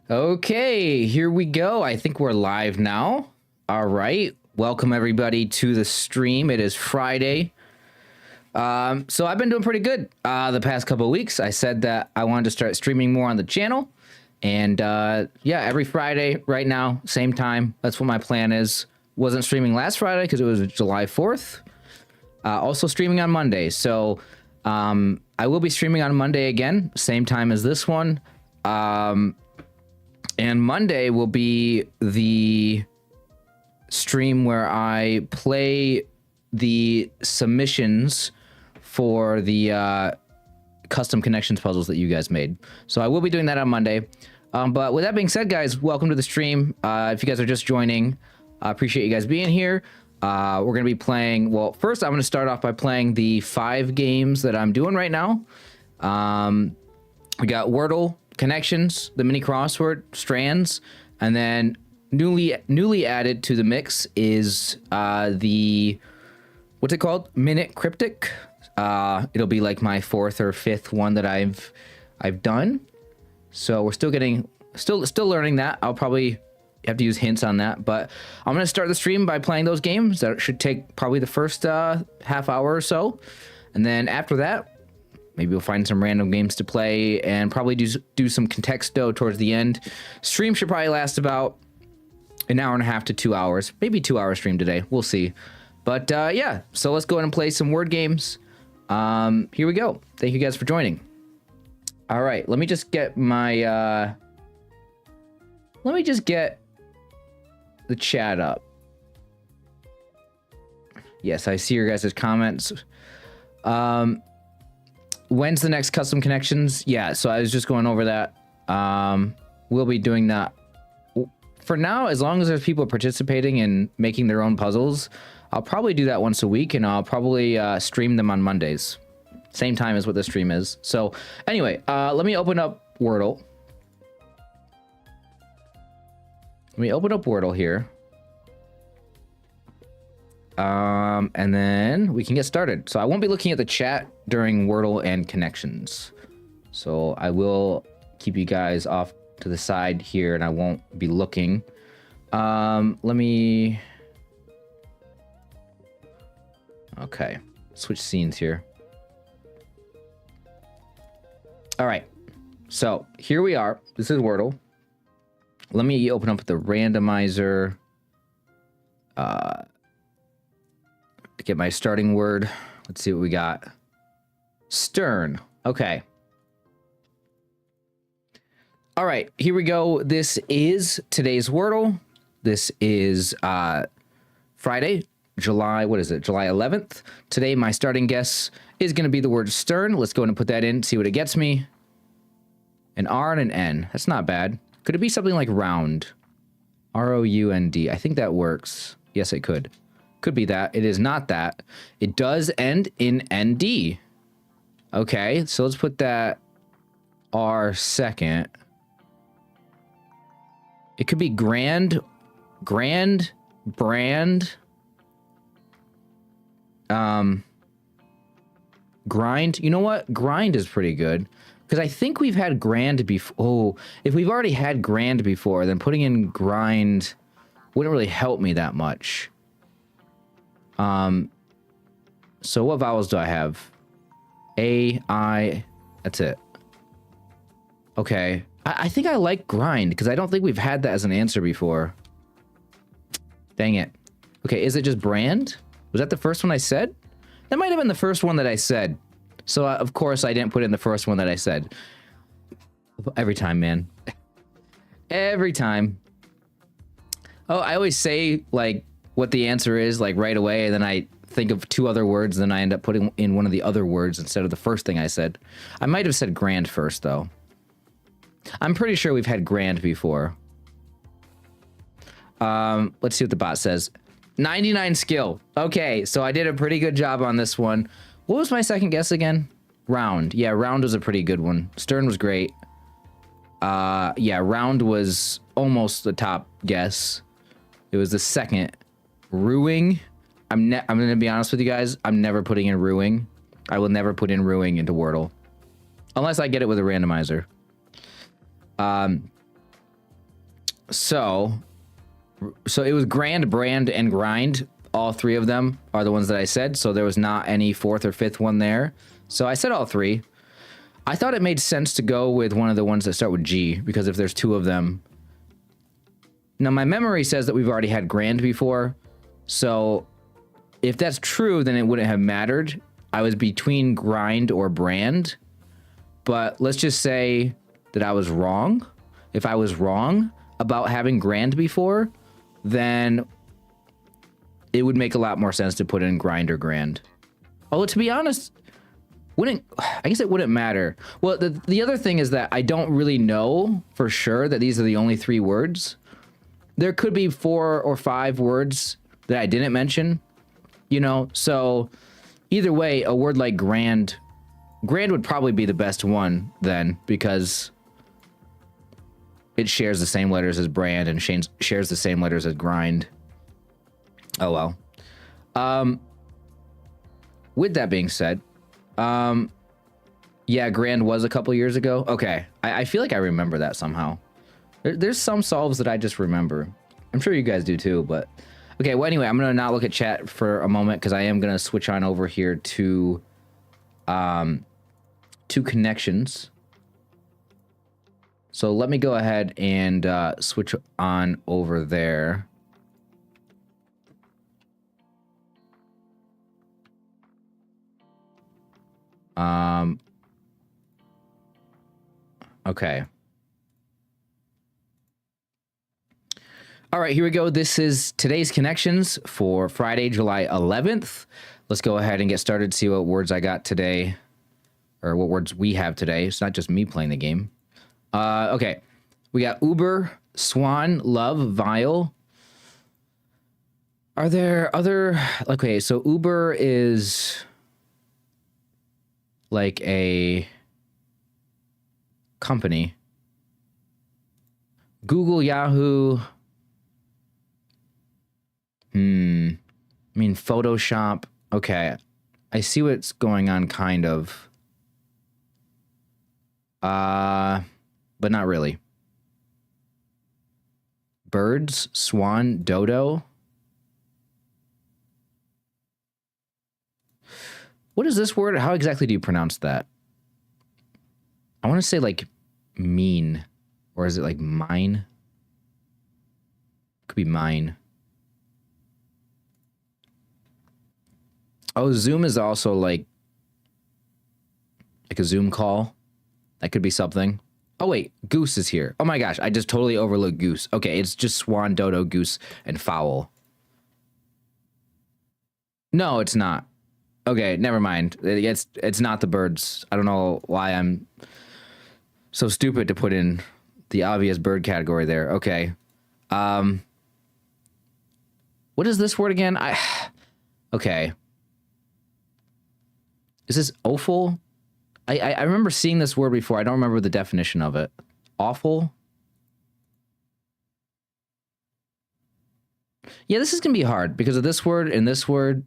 Okay, here we go. I think we're live now. All right. Welcome everybody to the stream. It is Friday. So I've been doing pretty good the past couple of weeks. I said that I wanted to start streaming more on the channel. And yeah, every Friday right now, same time. That's what my plan is. Wasn't streaming last Friday because it was July 4th. Also streaming on Monday. So I will be streaming on Monday again, same time as this one. And Monday will be the stream where I play the submissions for the custom connections puzzles that you guys made. So I will be doing that on Monday. But with that being said, guys, welcome to the stream. If you guys are just joining, I appreciate you guys being here. We're going to be playing, well, first I'm going to start off by playing the 5 games that I'm doing right now. We got Wordle, Connections, the mini crossword, Strands, and then newly added to the mix is the, what's it called? Minute Cryptic. It'll be like my 4th or 5th one that I've done. So we're still learning that. I'll probably have to use hints on that, but I'm gonna start the stream by playing those games. That should take probably the first half hour or so, and then after that, maybe we'll find some random games to play and probably do some Contexto towards the end. Stream should probably last about an hour and a half to 2 hours, maybe 2 hour stream today. We'll see. But yeah, so let's go ahead and play some word games. Here we go. Thank you guys for joining. All right, let me just get my, the chat up. Yes, I see your guys' comments. When's the next custom connections? Yeah, so I was just going over that. We'll be doing that. For now, as long as there's people participating and making their own puzzles, I'll probably do that once a week, and I'll probably stream them on Mondays. Same time as what the stream is. So anyway, let me open up Wordle. Let me open up Wordle here. And then we can get started. So I won't be looking at the chat during Wordle and Connections. So I will keep you guys off to the side here and I won't be looking. Let me... Okay, switch scenes here. All right, so here we are. This is Wordle. Let me open up the randomizer. To get my starting word. Let's see what we got. Stern. Okay. All right, here we go. This is today's Wordle. This is Friday, July 11th. Today, my starting guess is going to be the word stern. Let's go ahead and put that in, see what it gets me. An R and an N. That's not bad. Could it be something like round? R-O-U-N-D. I think that works. Yes, it could. Could be that. It is not that. It does end in ND. Okay, so let's put that R second. It could be grand, brand. Grind. You know what? Grind is pretty good. Because I think we've had grand before. Oh, if we've already had grand before, then putting in grind wouldn't really help me that much. So what vowels do I have? A, I, that's it. Okay. I think I like grind because I don't think we've had that as an answer before. Dang it. Okay, is it just brand? Was that the first one I said? That might have been the first one that I said. So of course I didn't put in the first one that I said. Every time, man. Every time. Oh, I always say like what the answer is like right away, and then I think of 2 other words, and then I end up putting in one of the other words instead of the first thing I said. I might have said grand first, though. I'm pretty sure we've had grand before. Let's see what the bot says. 99 skill. Okay, so I did a pretty good job on this one. What was my second guess again? Round. Yeah, round was a pretty good one. Stern was great. Yeah, round was almost the top guess. It was the second. Ruing. I'm gonna be honest with you guys. I'm never putting in ruing. I will never put in ruing into Wordle. Unless I get it with a randomizer. So it was grand, brand, and grind. All three of them are the ones that I said. So there was not any fourth or fifth one there. So I said all three. I thought it made sense to go with one of the ones that start with G, because if there's two of them. Now, my memory says that we've already had grand before. So if that's true, then it wouldn't have mattered. I was between grind or brand. But let's just say that I was wrong. If I was wrong about having grand before, then it would make a lot more sense to put in grind or grand. Although, to be honest, I guess it wouldn't matter. Well, the other thing is that I don't really know for sure that these are the only 3 words. There could be 4 or 5 words that I didn't mention, you know? So either way, a word like grand would probably be the best one then, because it shares the same letters as brand and shares the same letters as grind. Oh, well. With that being said, yeah, grand was a couple years ago. Okay, I feel like I remember that somehow. There's some solves that I just remember. I'm sure you guys do too, but... Okay, well, anyway, I'm going to not look at chat for a moment, because I am going to switch on over here to connections. So let me go ahead and switch on over there. Okay. All right, here we go. This is today's connections for Friday, July 11th. Let's go ahead and get started, see what words I got today, or what words we have today. It's not just me playing the game. Okay, we got Uber, Swan, Love, Vile. Are there other... Okay, so Uber is like a company. Google, Yahoo... I mean, Photoshop. Okay. I see what's going on, kind of. But not really. Birds, swan, dodo. What is this word? How exactly do you pronounce that? I want to say like mean. Or is it like mine? Could be mine. Oh, Zoom is also like a Zoom call. That could be something. Oh, wait. Goose is here. Oh, my gosh. I just totally overlooked goose. Okay, it's just swan, dodo, goose, and fowl. No, it's not. Okay, never mind. It's not the birds. I don't know why I'm so stupid to put in the obvious bird category there. Okay. What is this word again? Okay. Is this awful? I remember seeing this word before. I don't remember the definition of it. Awful? Yeah, this is going to be hard because of this word and this word.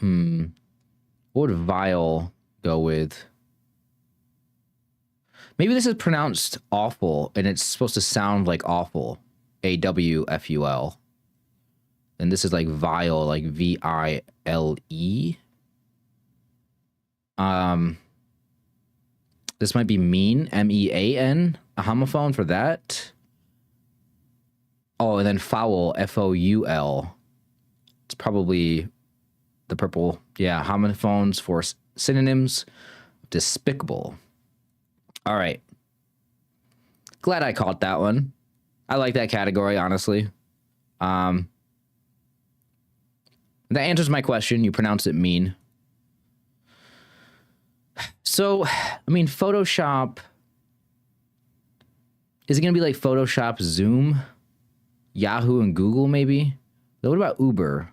What would vile go with? Maybe this is pronounced awful, and it's supposed to sound like awful. A-W-F-U-L. And this is like vile, like V-I-L-E. This might be mean, M-E-A-N, a homophone for that. Oh, and then foul, F-O-U-L. It's probably the purple. Yeah, homophones for synonyms. Despicable. All right. Glad I caught that one. I like that category, honestly. That answers my question. You pronounce it mean. So, I mean, Photoshop. Is it going to be like Photoshop, Zoom, Yahoo, and Google, maybe? What about Uber?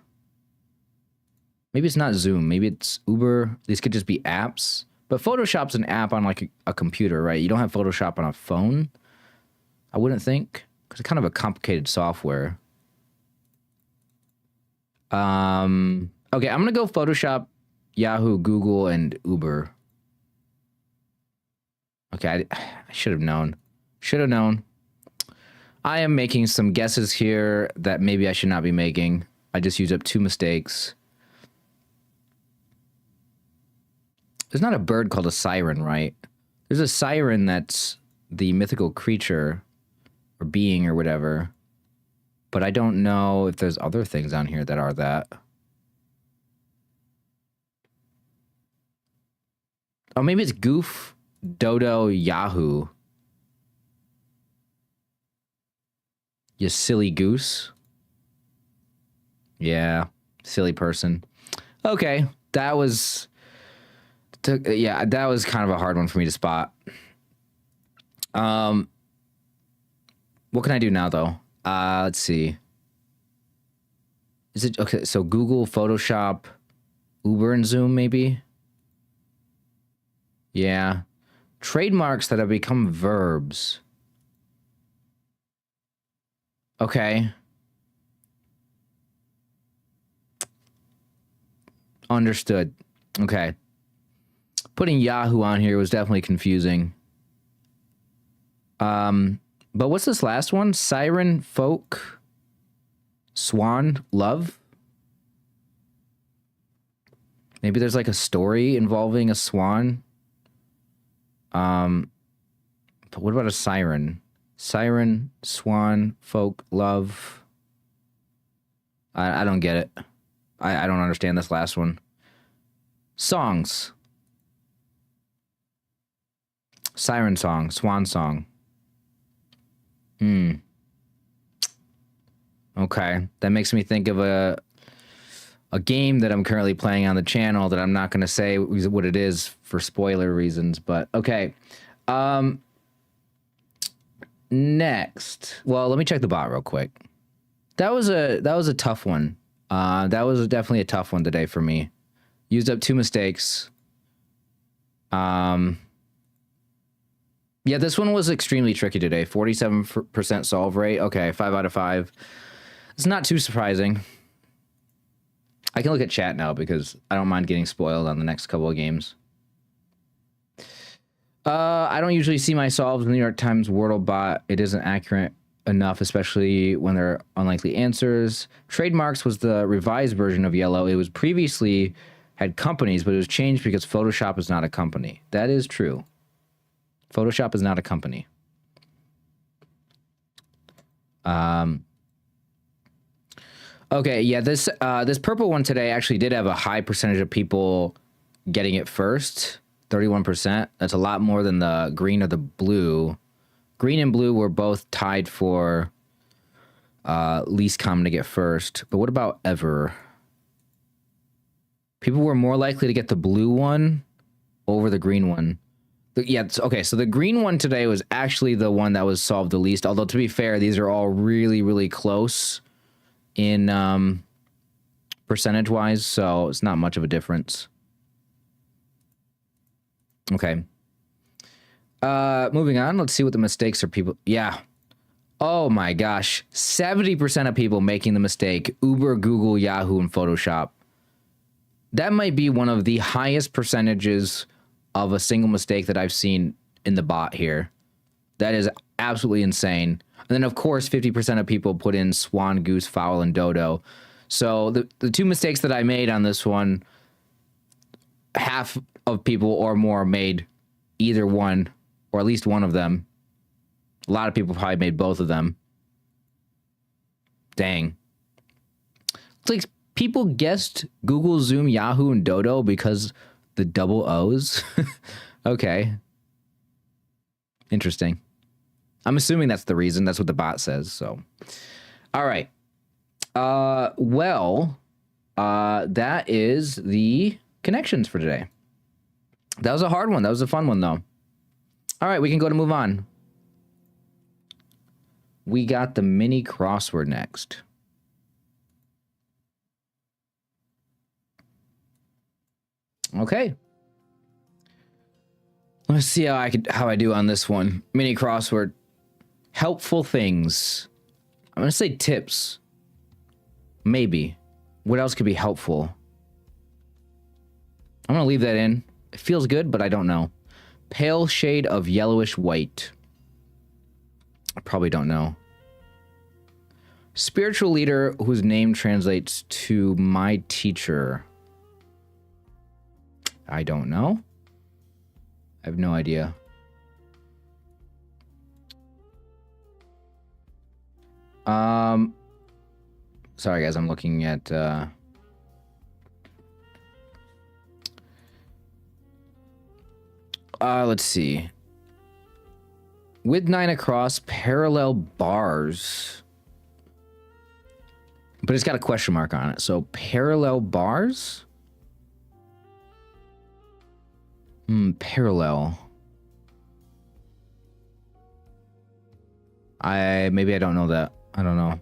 Maybe it's not Zoom. Maybe it's Uber. These could just be apps. But Photoshop's an app on like a computer, right? You don't have Photoshop on a phone, I wouldn't think, because it's kind of a complicated software. Okay, I'm gonna go Photoshop, Yahoo, Google, and Uber. Okay, I should have known. Should have known. I am making some guesses here that maybe I should not be making. I just used up 2 mistakes. There's not a bird called a siren, right? There's a siren that's the mythical creature or being or whatever. But I don't know if there's other things on here that are that. Oh, maybe it's Goof, Dodo, Yahoo. You silly goose. Yeah, silly person. Okay, that was... yeah, that was kind of a hard one for me to spot. What can I do now, though? Let's see. Is it... okay, so Google, Photoshop, Uber, and Zoom, maybe? Yeah. Trademarks that have become verbs. Okay. Understood. Okay. Putting Yahoo on here was definitely confusing. But what's this last one? Siren, folk, swan, love? Maybe there's like a story involving a swan. But what about a siren? Siren, swan, folk, love. I don't get it. I don't understand this last one. Songs. Siren song, swan song. Okay, that makes me think of a game that I'm currently playing on the channel that I'm not going to say what it is for spoiler reasons, but okay. Next. Well, let me check the bot real quick. That was a tough one. That was definitely a tough one today for me. Used up 2 mistakes. Yeah, this one was extremely tricky today. 47% solve rate. Okay, 5 out of 5. It's not too surprising. I can look at chat now because I don't mind getting spoiled on the next couple of games. I don't usually see my solves in the New York Times Wordle bot. It isn't accurate enough, especially when there are unlikely answers. Trademarks was the revised version of yellow. It was previously had companies, but it was changed because Photoshop is not a company. That is true. Photoshop is not a company. Okay, yeah, this purple one today actually did have a high percentage of people getting it first, 31%. That's a lot more than the green or the blue. Green and blue were both tied for least common to get first. But what about ever? People were more likely to get the blue one over the green one. Yeah, okay, so the green one today was actually the one that was solved the least. Although, to be fair, these are all really, really close in percentage-wise, so it's not much of a difference. Okay. Moving on, let's see what the mistakes are people... Yeah. Oh my gosh. 70% of people making the mistake. Uber, Google, Yahoo, and Photoshop. That might be one of the highest percentages of a single mistake that I've seen in the bot here. That is absolutely insane. And then, of course, 50% of people put in swan, goose, fowl, and dodo. So the 2 mistakes that I made on this one, half of people or more made either one, or at least one of them. A lot of people probably made both of them. Dang. It's like people guessed Google, Zoom, Yahoo, and Dodo because the double O's. Okay. Interesting. I'm assuming that's the reason. That's what the bot says, so. All right. Well, that is the connections for today. That was a hard one. That was a fun one, though. All right, we can go to move on. We got the mini crossword next. Okay. Let's see how I do on this one. Mini crossword. Helpful things. I'm gonna say tips. Maybe. What else could be helpful? I'm gonna leave that in. It feels good, but I don't know. Pale shade of yellowish white. I probably don't know. Spiritual leader whose name translates to my teacher. I don't know. I have no idea. Sorry guys, I'm looking at let's see. With 9 across, parallel bars. But it's got a question mark on it. So parallel bars? Parallel. Maybe I don't know that. I don't know.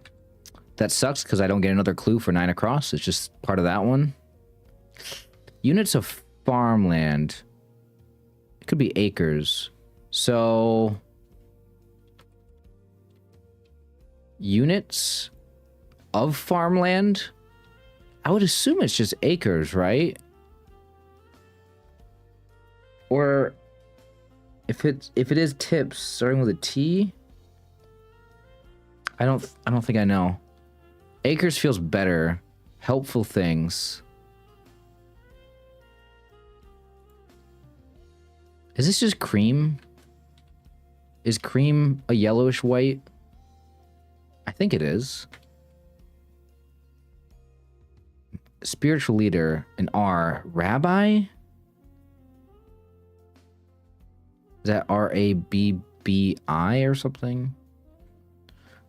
That sucks because I don't get another clue for 9 across. It's just part of that one. Units of farmland. It could be acres. So units of farmland? I would assume it's just acres, right? Or if it is tips starting with a T, I don't think I know. Acres feels better. Helpful things. Is this just cream? Is cream a yellowish white? I think it is. Spiritual leader, an R. Rabbi? Is that R-A-B-B-I or something?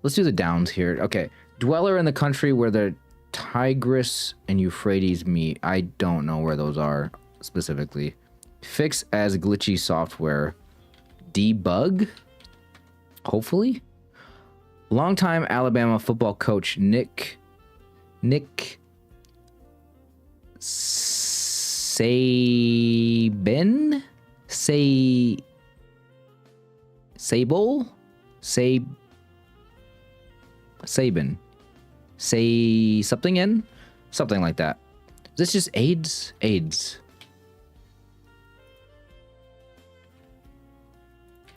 Let's do the downs here. Okay. Dweller in the country where the Tigris and Euphrates meet. I don't know where those are specifically. Fix as glitchy software. Debug? Hopefully? Longtime Alabama football coach Nick Saban? Sable? Saban. Say something in? Something like that. Is this just AIDS? AIDS.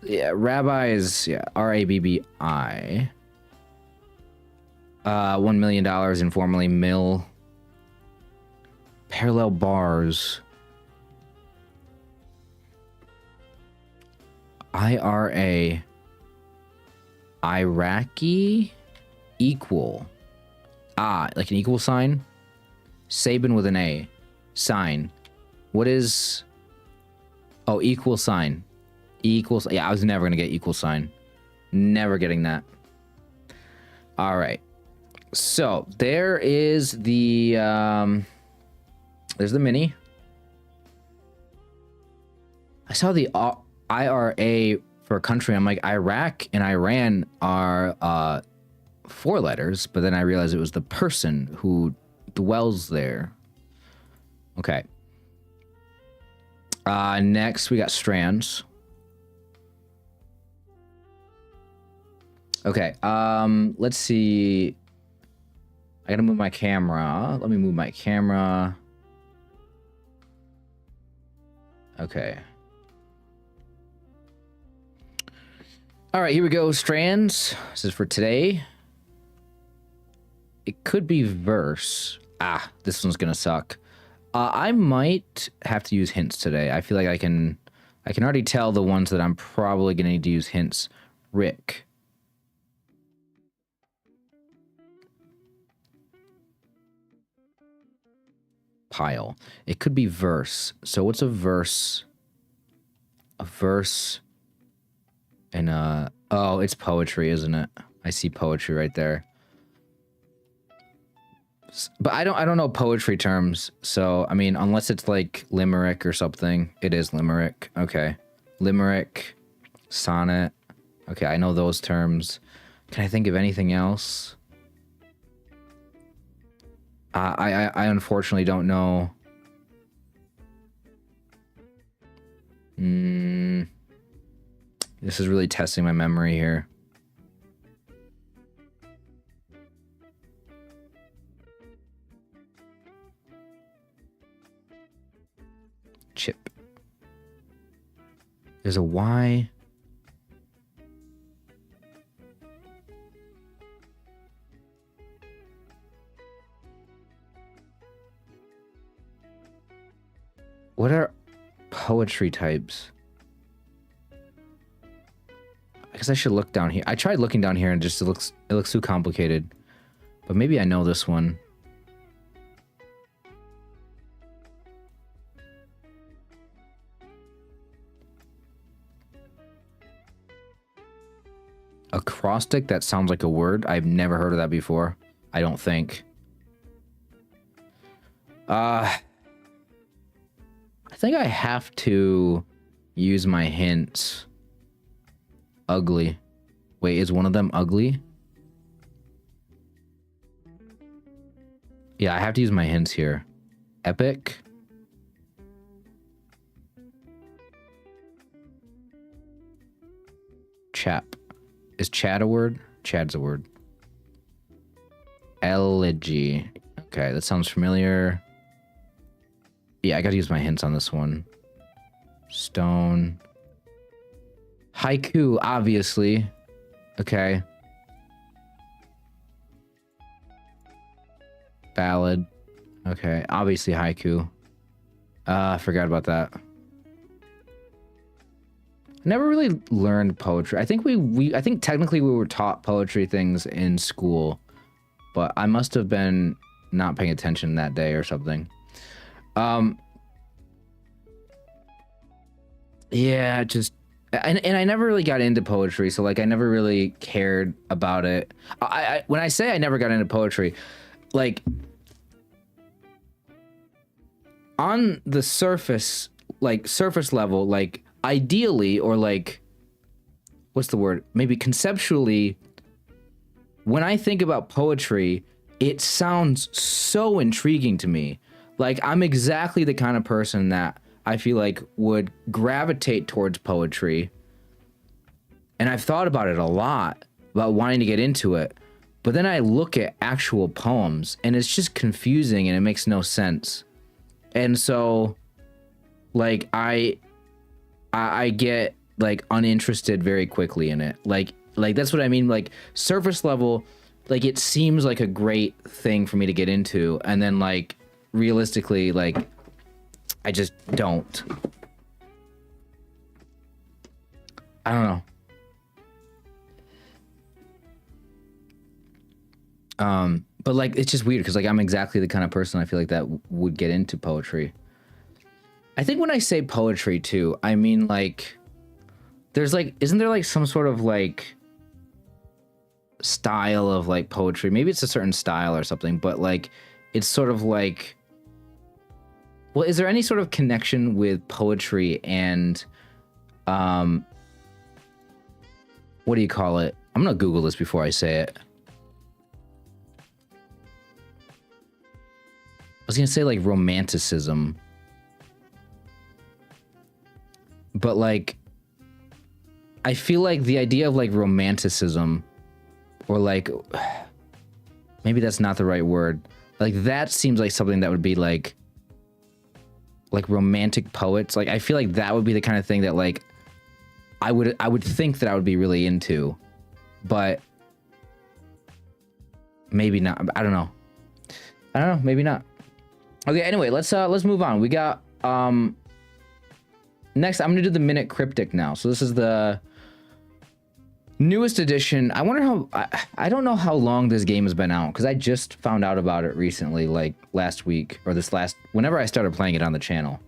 Yeah, rabbi is, yeah, R-A-B-B-I. $1 million informally mill. Parallel bars. IRA. Iraqi. Equal. Ah, like an equal sign? Saban with an A. Sign. What is... Oh, equal sign. Equal... Yeah, I was never going to get equal sign. Never getting that. All right. So, there is the... there's the mini. I saw the IRA for a country. I'm like, Iraq and Iran are 4 letters, but then I realized it was the person who dwells there. Okay. Next, we got Strands. Okay, let's see. I gotta move my camera. Let me move my camera. Okay. All right, here we go. Strands. This is for today. It could be verse. Ah, this one's gonna suck. I might have to use hints today. I feel like I can already tell the ones that I'm probably gonna need to use hints. Rick. Pile. It could be verse. So what's a verse? A verse and oh, it's poetry, isn't it? I see poetry right there. But I don't know poetry terms. So I mean, unless it's like limerick or something, it is limerick. Okay. Limerick, sonnet. Okay, I know those terms. Can I think of anything else? I unfortunately don't know. This is really testing my memory here. Chip. There's a Y. What are poetry types? I guess I should look down here. I tried looking down here and just it looks too complicated. But maybe I know this one. Acrostic? That sounds like a word. I've never heard of that before. I don't think. I think I have to use my hints. Ugly. Wait, is one of them ugly? Yeah, I have to use my hints here. Epic. Chap. Is Chad a word? Chad's a word. Elegy. Okay, that sounds familiar. Yeah, I gotta use my hints on this one. Stone. Haiku, obviously. Okay. Ballad. Okay, obviously haiku. I forgot about that. Never really learned poetry. I think I think technically we were taught poetry things in school, but I must have been not paying attention that day or something. Yeah, just and I never really got into poetry, so like I never really cared about it. When I say I never got into poetry, like on the surface, like surface level, like ideally, or like what's the word? Maybe conceptually, when I think about poetry, it sounds so intriguing to me. Like I'm exactly the kind of person that I feel like would gravitate towards poetry. And I've thought about it a lot, about wanting to get into it. But then I look at actual poems and it's just confusing and it makes no sense. And so like I get like uninterested very quickly in it. Like that's what I mean. Like surface level, like it seems like a great thing for me to get into. And then like realistically, like I just don't. I don't know. But like it's just weird because like I'm exactly the kind of person I feel like that would get into poetry. I think when I say poetry too, I mean like there's like, isn't there like some sort of like style of like poetry? Maybe it's a certain style or something, but like it's sort of like, well, is there any sort of connection with poetry and what do you call it? I'm gonna Google this before I say it. I was gonna say like romanticism, but like I feel like the idea of like romanticism, or like maybe that's not the right word, like that seems like something that would be like romantic poets. Like I feel like that would be the kind of thing that like I would think that I would be really into, but maybe not. I don't know, maybe not. Okay, anyway, let's move on. We got next I'm gonna do the minute cryptic now. So this is the newest edition. I wonder how I don't know how long this game has been out, because I just found out about it recently, like last week or whenever I started playing it on the channel.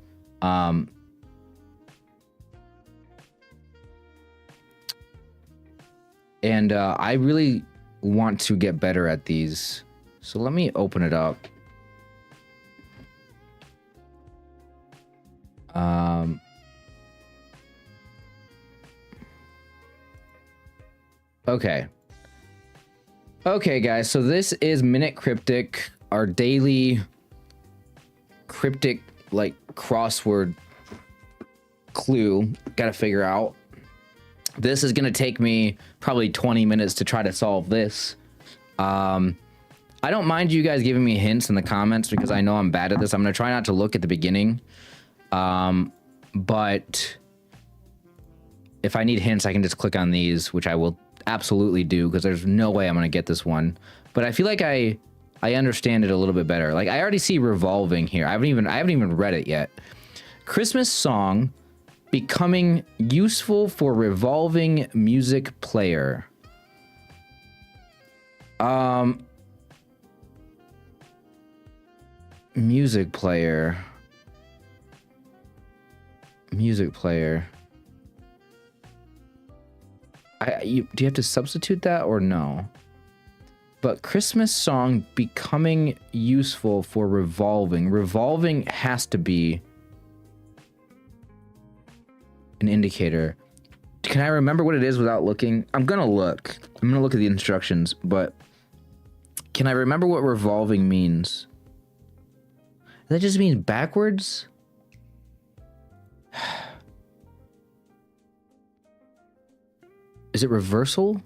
And I really want to get better at these. So let me open it up. Okay, guys, so this is Minute Cryptic, our daily cryptic, like, crossword clue. Gotta figure out. This is gonna take me probably 20 minutes to try to solve this. I don't mind you guys giving me hints in the comments, because I know I'm bad at this. I'm gonna try not to look at the beginning. But if I need hints, I can just click on these, which I will absolutely do because there's no way I'm going to get this one. But I feel like I understand it a little bit better. Like I already see revolving here. I haven't even read it yet. Christmas song becoming useful for revolving music player. Music player. Do you have to substitute that or no? But Christmas song becoming useful for revolving. Revolving has to be an indicator. Can I remember what it is without looking? I'm gonna look. I'm gonna look at the instructions, but can I remember what revolving means? That just means backwards? Is it reversal?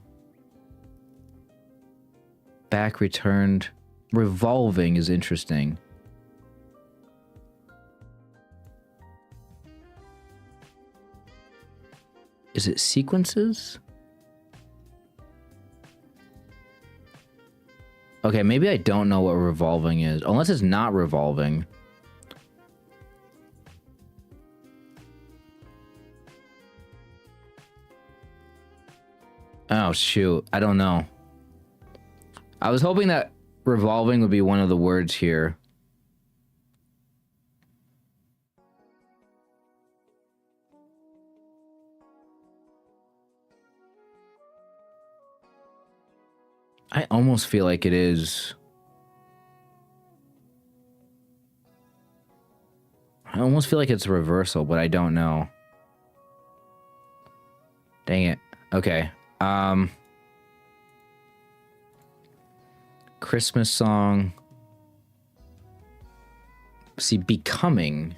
Back returned. Revolving is interesting. Is it sequences? Okay, maybe I don't know what revolving is. Unless it's not revolving. Oh, shoot. I don't know. I was hoping that revolving would be one of the words here. I almost feel like it is. I almost feel like it's a reversal, but I don't know. Dang it. Okay. Christmas song. See, becoming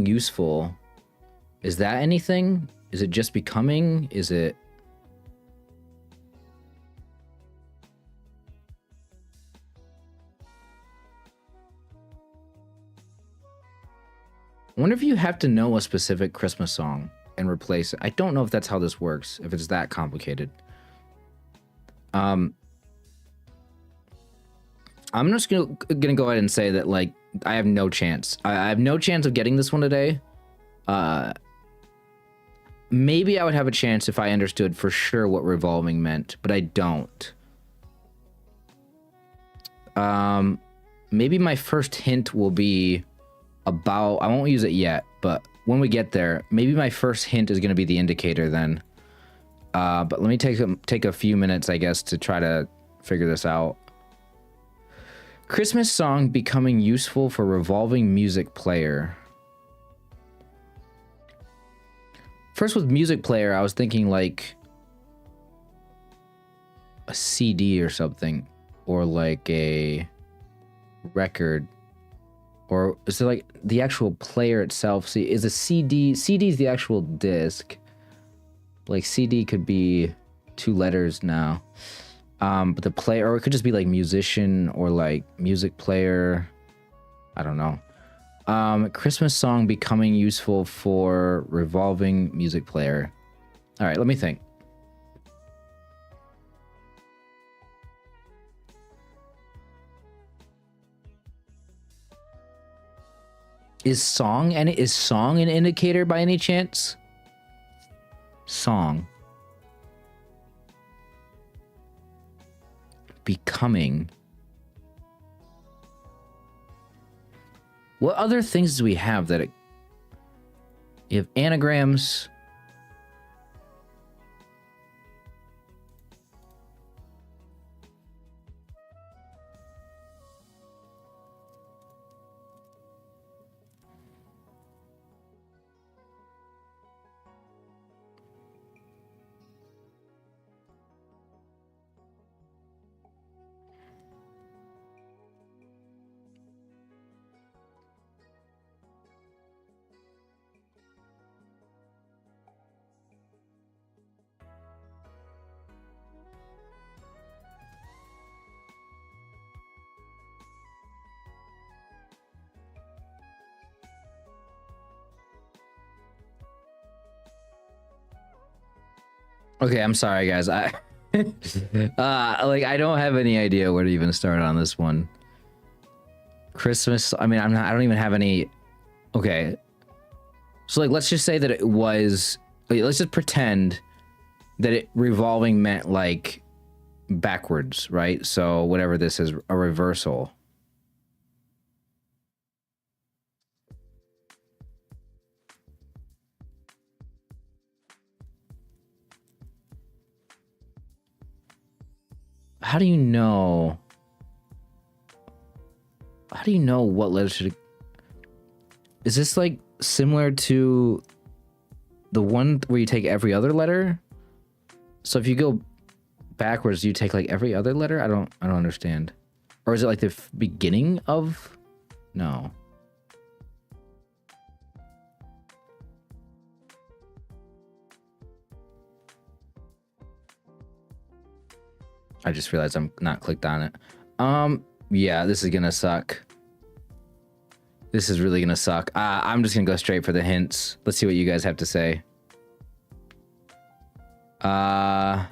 useful. Is that anything? Is it just becoming? Is it... I wonder if you have to know a specific Christmas song and replace it. I don't know if that's how this works, if it's that complicated. I'm just gonna go ahead and say that, like, I have no chance. I have no chance of getting this one today. Maybe I would have a chance if I understood for sure what revolving meant, but I don't. Maybe my first hint will be about... I won't use it yet, but when we get there, maybe my first hint is going to be the indicator then. But let me take a few minutes, I guess, to try to figure this out. Christmas song becoming useful for revolving music player. First with music player, I was thinking like a CD or something, or like a record, or is it like the actual player itself? See, is a CD is the actual disc. Like CD could be 2 letters now. But the player, or it could just be like musician or like music player. I don't know. Christmas song becoming useful for revolving music player. All right, let me think. Is song an indicator by any chance? Song. Becoming. What other things do we have that you have anagrams? Okay, I'm sorry, guys. I like I don't have any idea where to even start on this one. Christmas. I mean, I don't even have any. Okay, so like, let's just say that it was. Let's just pretend that it revolving meant like backwards, right? So whatever this is, a reversal. How do you know? How do you know what letter should? Is this like similar to the one where you take every other letter? So if you go backwards, you take like every other letter? I don't understand. Or is it like the beginning of? No. I just realized I'm not clicked on it. Yeah, this is gonna suck. This is really gonna suck. I'm just gonna go straight for the hints. Let's see what you guys have to say. Might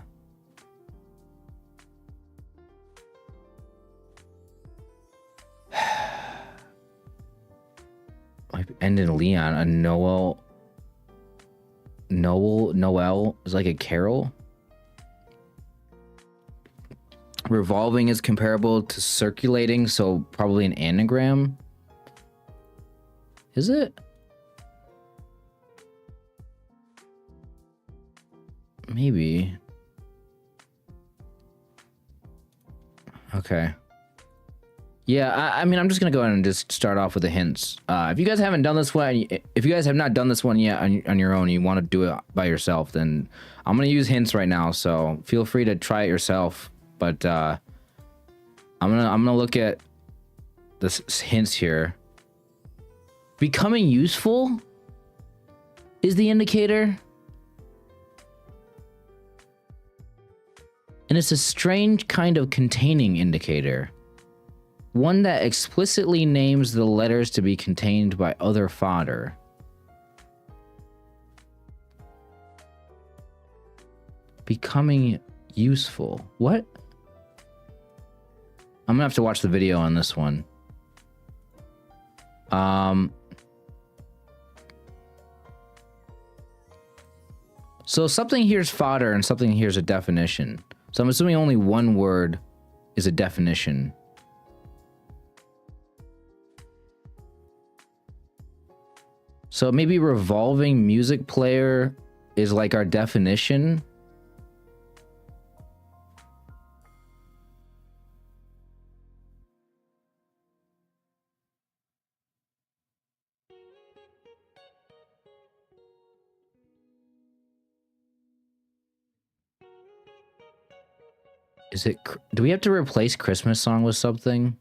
end in Leon. A Noel is like a carol. Revolving is comparable to circulating, so probably an anagram. Is it? Maybe. Okay. Yeah, I mean, I'm just gonna go ahead and just start off with the hints. If you guys haven't done this one, if you guys have not done this one yet on your own, you want to do it by yourself, then I'm gonna use hints right now. So feel free to try it yourself. But I'm gonna look at the hints here. Becoming useful is the indicator. And it's a strange kind of containing indicator. One that explicitly names the letters to be contained by other fodder. Becoming useful. What? I'm gonna have to watch the video on this one. So something here's fodder and something here's a definition. So I'm assuming only one word is a definition. So maybe revolving music player is like our definition. Is it? Do we have to replace Christmas song with something?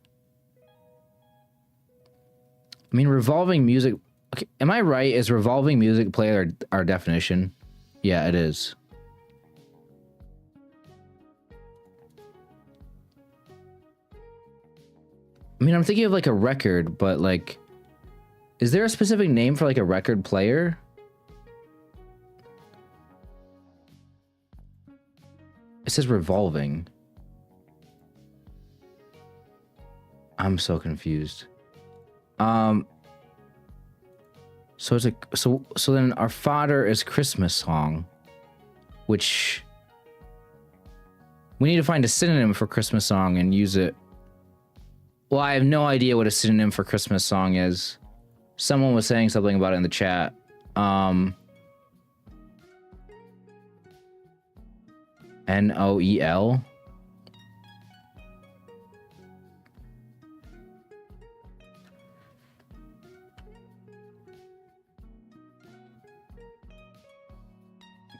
I mean, revolving music. Okay, am I right? Is revolving music player our definition? Yeah, it is. I mean, I'm thinking of like a record, but like, is there a specific name for like a record player? It says revolving. I'm so confused. So it's a so then our fodder is Christmas song, which we need to find a synonym for Christmas song and use it. Well, I have no idea what a synonym for Christmas song is. Someone was saying something about it in the chat. Noel.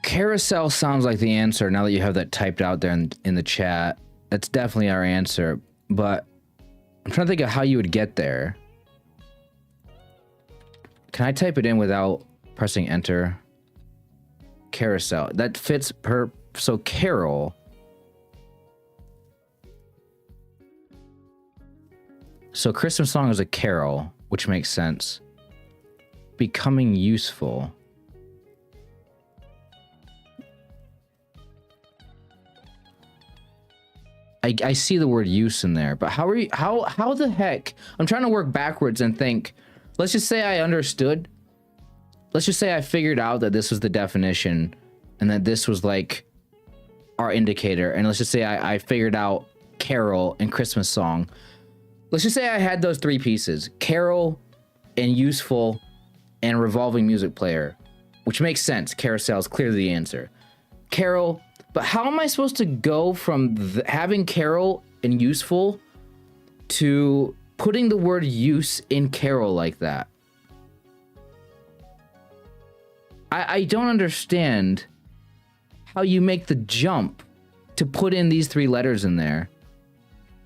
Carousel sounds like the answer now that you have that typed out there in the chat. That's definitely our answer, but I'm trying to think of how you would get there. Can I type it in without pressing enter? Carousel. That fits per... So carol. So Christmas song is a carol, which makes sense. Becoming useful. I see the word use in there, but how the heck? I'm trying to work backwards and think. Let's just say I understood. Let's just say I figured out that this was the definition and that this was like our indicator. And let's just say I figured out carol and Christmas song. Let's just say I had those three pieces, carol and useful and revolving music player, which makes sense. Carousel is clearly the answer. Carol, but how am I supposed to go from having carol and useful to putting the word use in carol like that? I don't understand how you make the jump to put in these three letters in there.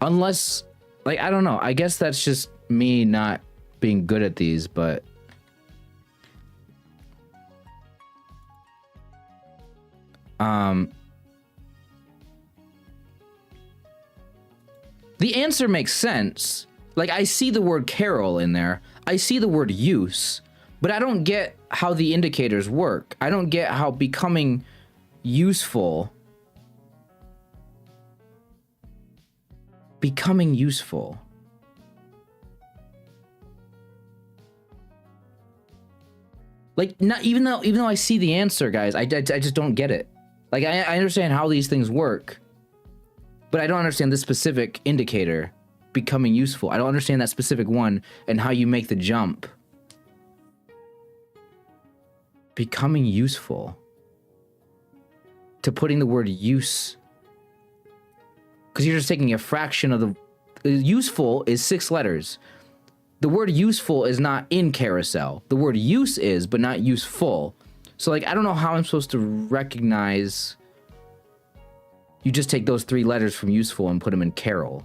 Unless, like, I don't know. I guess that's just me not being good at these, but... The answer makes sense. Like, I see the word carol in there. I see the word use, but I don't get how the indicators work. I don't get how becoming useful... Becoming useful. Like, not even though I see the answer, guys, I just don't get it. Like, I understand how these things work, but I don't understand this specific indicator, becoming useful. I don't understand that specific one and how you make the jump. Becoming useful. To putting the word use. Because you're just taking a fraction of the... Useful is 6 letters. The word useful is not in carousel. The word use is, but not useful. So, like, I don't know how I'm supposed to recognize... You just take those 3 letters from useful and put them in carol.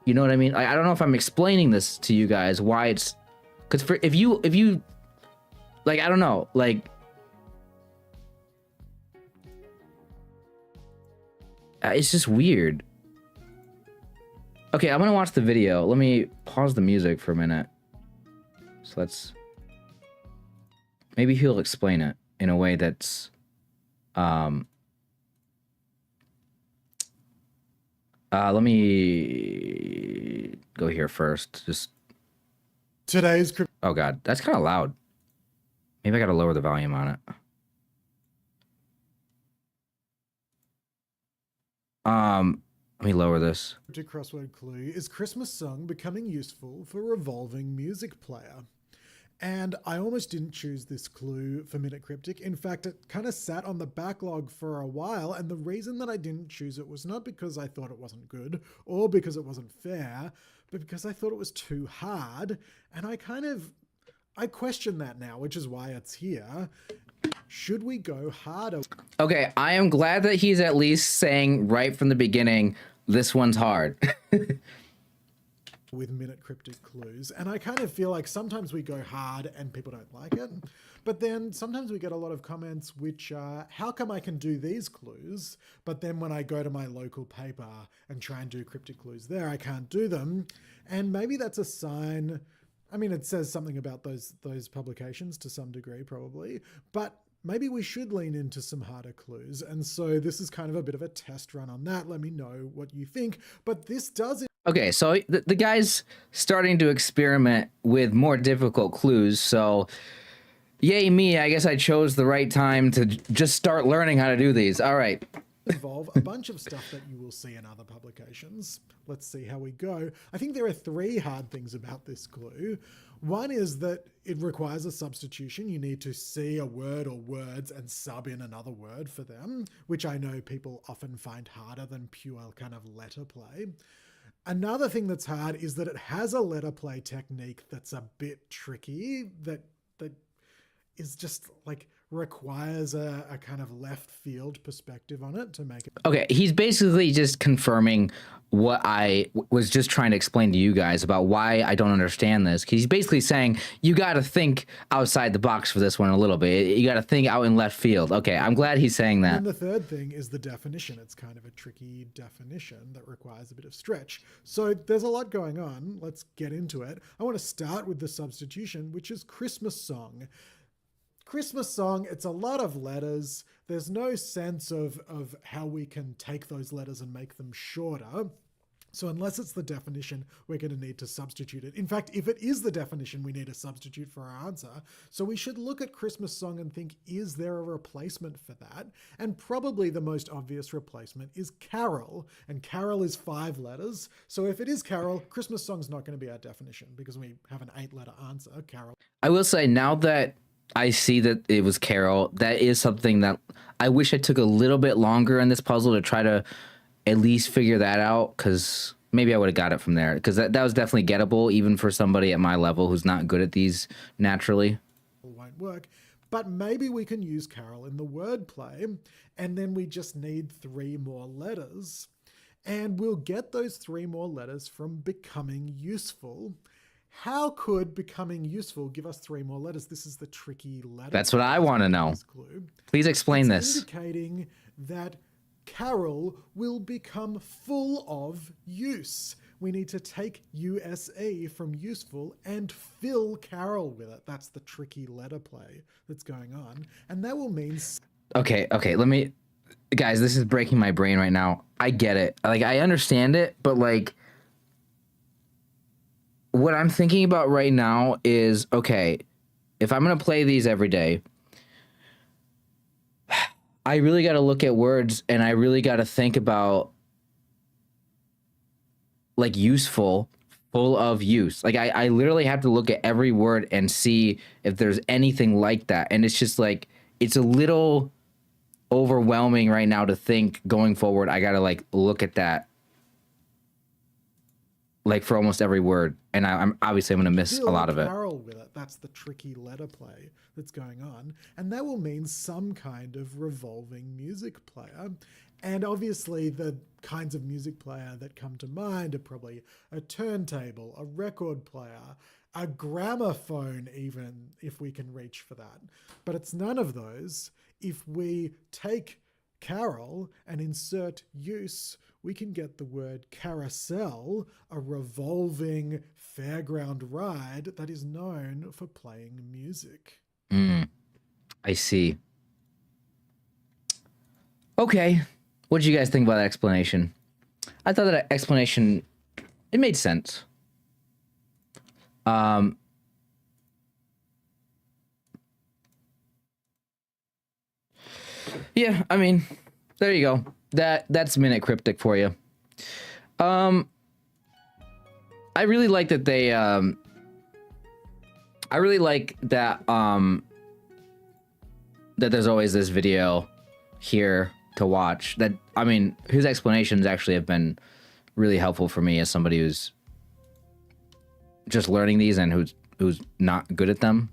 You know what I mean? I don't know if I'm explaining this to you guys, why it's... Because for if you... Like, I don't know, like... It's just weird. Okay, I'm gonna watch the video. Let me pause the music for a minute. So let's... Maybe he'll explain it in a way that's... let me go here first. Just... Today's... Oh god, that's kind of loud. Maybe I gotta lower the volume on it. Let me lower this. Cryptic crossword clue is Christmas song becoming useful for revolving music player. And I almost didn't choose this clue for Minute Cryptic. In fact, it kind of sat on the backlog for a while, and the reason that I didn't choose it was not because I thought it wasn't good or because it wasn't fair, but because I thought it was too hard. And I question that now, which is why it's here. Should we go harder? Okay, I am glad that he's at least saying right from the beginning, this one's hard. With Minute Cryptic clues, and I kind of feel like sometimes we go hard and people don't like it, but then sometimes we get a lot of comments which are, how come I can do these clues, but then when I go to my local paper and try and do cryptic clues there, I can't do them. And maybe that's a sign. I mean, it says something about those publications to some degree probably, but maybe we should lean into some harder clues. And so this is kind of a bit of a test run on that. Let me know what you think, but this does... Okay, so the guy's starting to experiment with more difficult clues, so yay me, I guess I chose the right time to just start learning how to do these. All right. Involve a bunch of stuff that you will see in other publications. Let's see how we go. I think there are 3 hard things about this clue. One is that it requires a substitution. You need to see a word or words and sub in another word for them, which I know people often find harder than pure kind of letter play. Another thing that's hard is that it has a letter play technique that's a bit tricky, that is just like requires a kind of left field perspective on it to make it. Okay, he's basically just confirming what I was just trying to explain to you guys about why I don't understand this. He's basically saying you got to think outside the box for this one a little bit. You got to think out in left field. Okay, I'm glad he's saying that. And the third thing is the definition. It's kind of a tricky definition that requires a bit of stretch. So there's a lot going on. Let's get into it. I want to start with the substitution, which is Christmas song. Christmas song, it's a lot of letters. There's no sense of how we can take those letters and make them shorter. So unless it's the definition, we're going to need to substitute it. In fact, if it is the definition, we need a substitute for our answer. So we should look at Christmas song and think, is there a replacement for that? And probably the most obvious replacement is carol. And carol is 5 letters. So if it is carol, Christmas song's not going to be our definition because we have an 8-letter answer, carol. I will say, now that I see that it was carol, that is something that I wish I took a little bit longer in this puzzle to try to at least figure that out, because maybe I would have got it from there, because that was definitely gettable even for somebody at my level who's not good at these naturally. Won't work, but maybe we can use carol in the wordplay, and then we just need 3 more letters, and we'll get those 3 more letters from becoming useful. How could becoming useful give us 3 more letters? This is the tricky letter. That's what I want to know. Please explain this. Indicating that carol will become full of use. We need to take USE from useful and fill carol with it. That's the tricky letter play that's going on. And that will mean... Okay, let me... Guys, this is breaking my brain right now. I get it. Like, I understand it, but like... What I'm thinking about right now is, okay, if I'm going to play these every day, I really got to look at words, and I really got to think about, like, useful, full of use. Like, I literally have to look at every word and see if there's anything like that. And it's just like, it's a little overwhelming right now to think going forward. I got to, like, look at that, like, for almost every word. And I'm obviously going to miss a lot of it. Carol with it. That's the tricky letter play that's going on. And that will mean some kind of revolving music player. And obviously the kinds of music player that come to mind are probably a turntable, a record player, a gramophone, even, if we can reach for that. But it's none of those. If we take carol and insert use, we can get the word carousel, a revolving fairground ride that is known for playing music. I see. Okay. What did you guys think about that explanation? I thought that explanation, it made sense. Yeah, I mean, there you go. That's Minute Cryptic for you. I really like that they I really like that that there's always this video here to watch. That, I mean, his explanations actually have been really helpful for me as somebody who's just learning these and who's not good at them.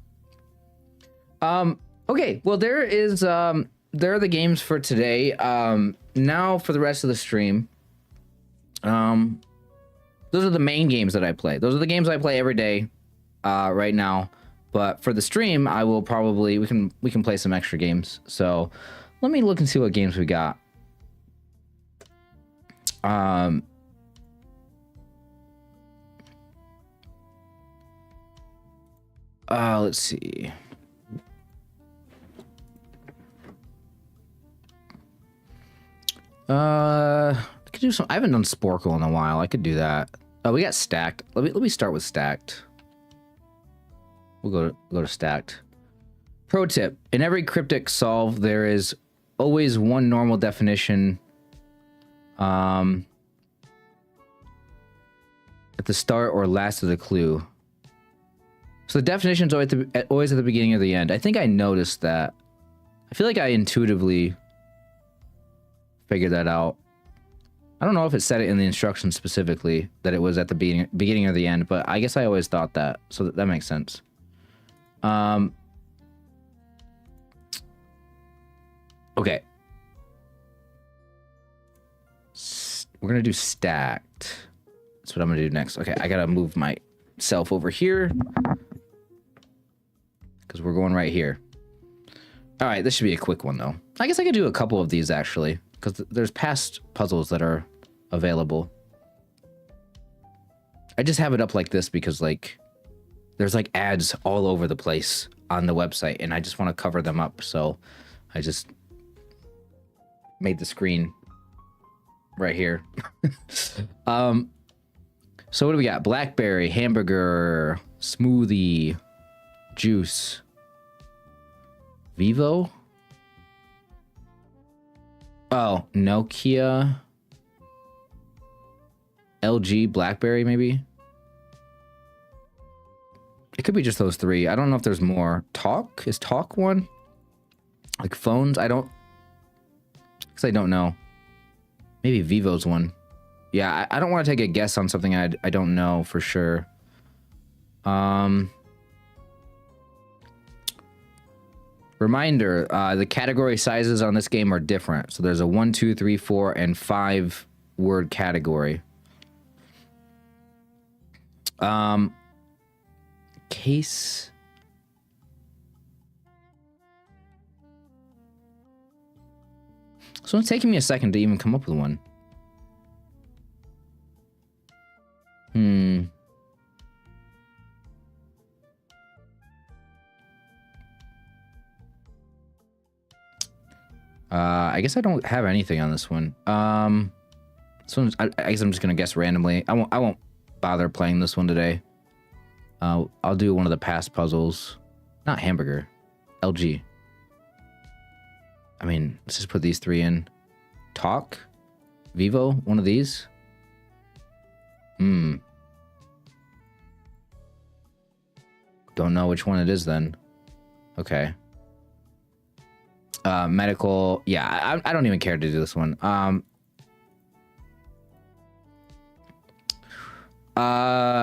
Okay, well, there are the games for today. Now for the rest of the stream, those are the main games that I play. Those are the games I play every day right now. But for the stream, I will probably, we can play some extra games. So let me look and see what games we got. Let's see. I could do some. I haven't done Sporkle in a while. I could do that. Oh, we got Stacked. Let me start with Stacked. We'll go to Stacked. Pro tip: in every cryptic solve, there is always one normal definition. At the start or last of the clue. So the definition's always at the beginning or the end. I think I noticed that. I feel like I intuitively figured that out. I don't know if it said it in the instructions specifically that it was at the beginning or the end, but I guess I always thought that, so that makes sense. Okay. We're gonna do Stacked. That's what I'm gonna do next. Okay, I gotta move myself over here because we're going right here. All right, this should be a quick one though. I guess I could do a couple of these actually, because there's past puzzles that are available. I just have it up like this because like there's like ads all over the place on the website, and I just want to cover them up. So I just made the screen right here. So what do we got? Blackberry, hamburger, smoothie, juice, Vivo. Oh, Nokia, LG, Blackberry, maybe. It could be just those three. I don't know if there's more. Talk? Is Talk one? Like phones? I don't know. Maybe Vivo's one. Yeah, I don't want to take a guess on something I don't know for sure. Reminder, the category sizes on this game are different. So there's a 1, 2, 3, 4, and 5 word category. Case. So it's taking me a second to even come up with one. I guess I don't have anything on this one. So I guess I'm just gonna guess randomly. I won't bother playing this one today. I'll do one of the past puzzles. Not hamburger. LG. I mean, let's just put these three in. Talk. Vivo. One of these. Don't know which one it is then. Okay. Medical. Yeah, I don't even care to do this one.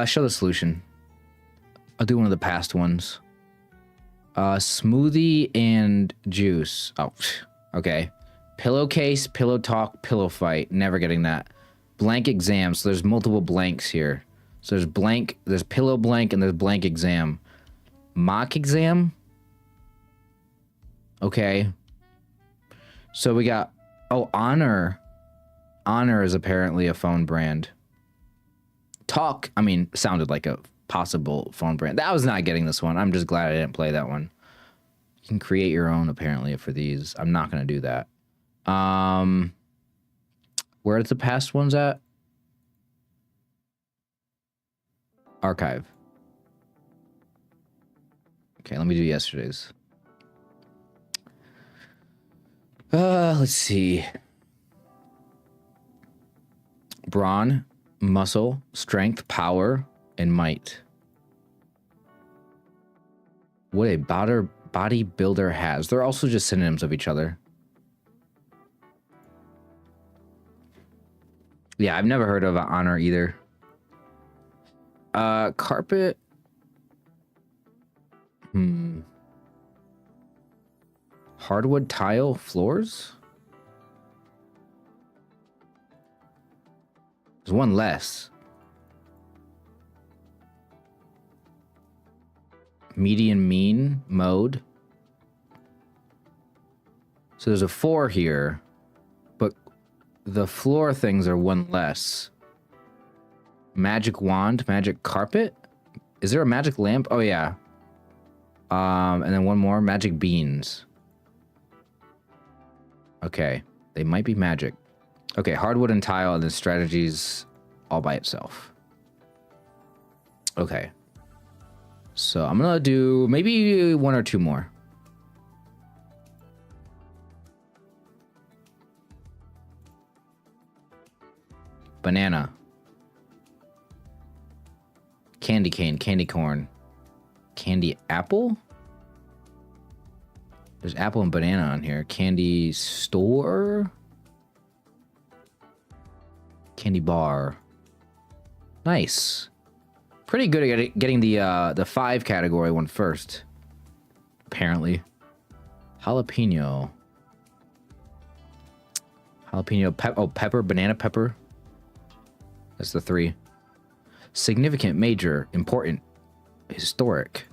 Show the solution. I'll do one of the past ones. Smoothie and juice. Oh, okay. Pillowcase, pillow talk, pillow fight. Never getting that. Blank exam. So there's multiple blanks here. So there's blank, there's pillow blank, and there's blank exam. Mock exam. Okay. So we got, oh, Honor. Honor is apparently a phone brand. Talk, I mean, sounded like a possible phone brand. I was not getting this one. I'm just glad I didn't play that one. You can create your own apparently for these. I'm not going to do that. Where's the past ones at? Archive. Okay, let me do yesterday's. Let's see. Brawn, muscle, strength, power, and might. What a bodybuilder has. They're also just synonyms of each other. Yeah, I've never heard of Honor either. Carpet. Hardwood tile floors? There's one less. Median mean mode. So there's a 4 here, but the floor things are one less. Magic wand, magic carpet. Is there a magic lamp? Oh yeah. And then one more, magic beans. Okay, they might be magic. Okay, hardwood and tile, and then strategies all by itself. Okay. So I'm gonna do maybe 1 or 2 more. Banana. Candy cane, candy corn. Candy apple? There's apple and banana on here. Candy store? Candy bar. Nice. Pretty good at getting the 5 category one first. Apparently. Jalapeno. Jalapeno pepper, banana pepper. That's the 3. Significant, major, important, historic.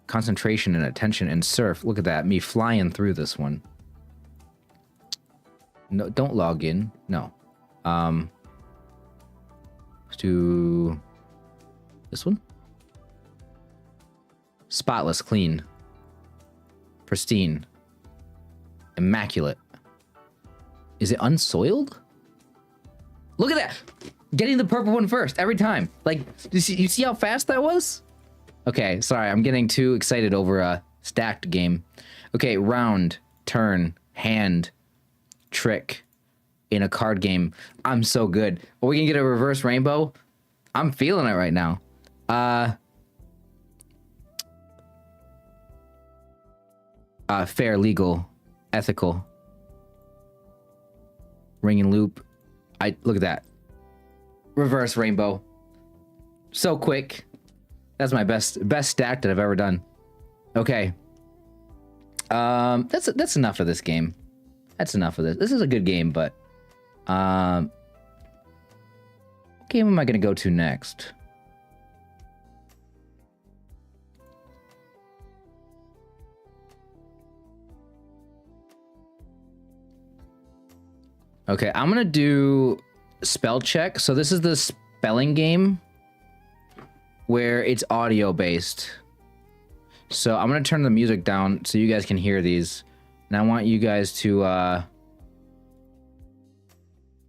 Concentration and attention and surf. Look at that, me flying through this one. No, don't log in. No. Let's do this one. spotless, clean, pristine, immaculate. Is it unsoiled? Look at that! Getting the purple one first every time. Like, you see how fast that was? Okay, sorry, I'm getting too excited over a stacked game. Okay, round, turn, hand, trick in a card game. I'm so good. Are we gonna get a reverse rainbow? I'm feeling it right now. Fair, legal, ethical. Ring and loop. Look at that. Reverse rainbow. So quick. That's my best stack that I've ever done. Okay. That's enough of this game. That's enough of this. This is a good game, but what game am I gonna go to next? Okay, I'm gonna do spell check. So this is the spelling game where it's audio based. So I'm gonna turn the music down so you guys can hear these. And I want you guys to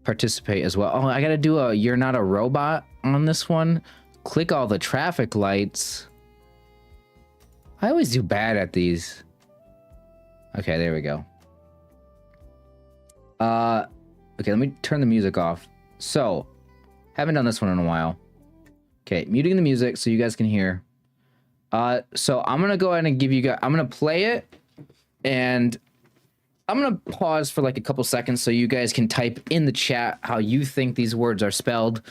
participate as well. Oh, I gotta do a you're not a robot on this one. Click all the traffic lights. I always do bad at these. Okay, there we go. Okay, let me turn the music off. So, haven't done this one in a while. Okay, muting the music so you guys can hear. So I'm gonna go ahead and give you guys, I'm gonna play it and I'm gonna pause for like a couple seconds so you guys can type in the chat how you think these words are spelled.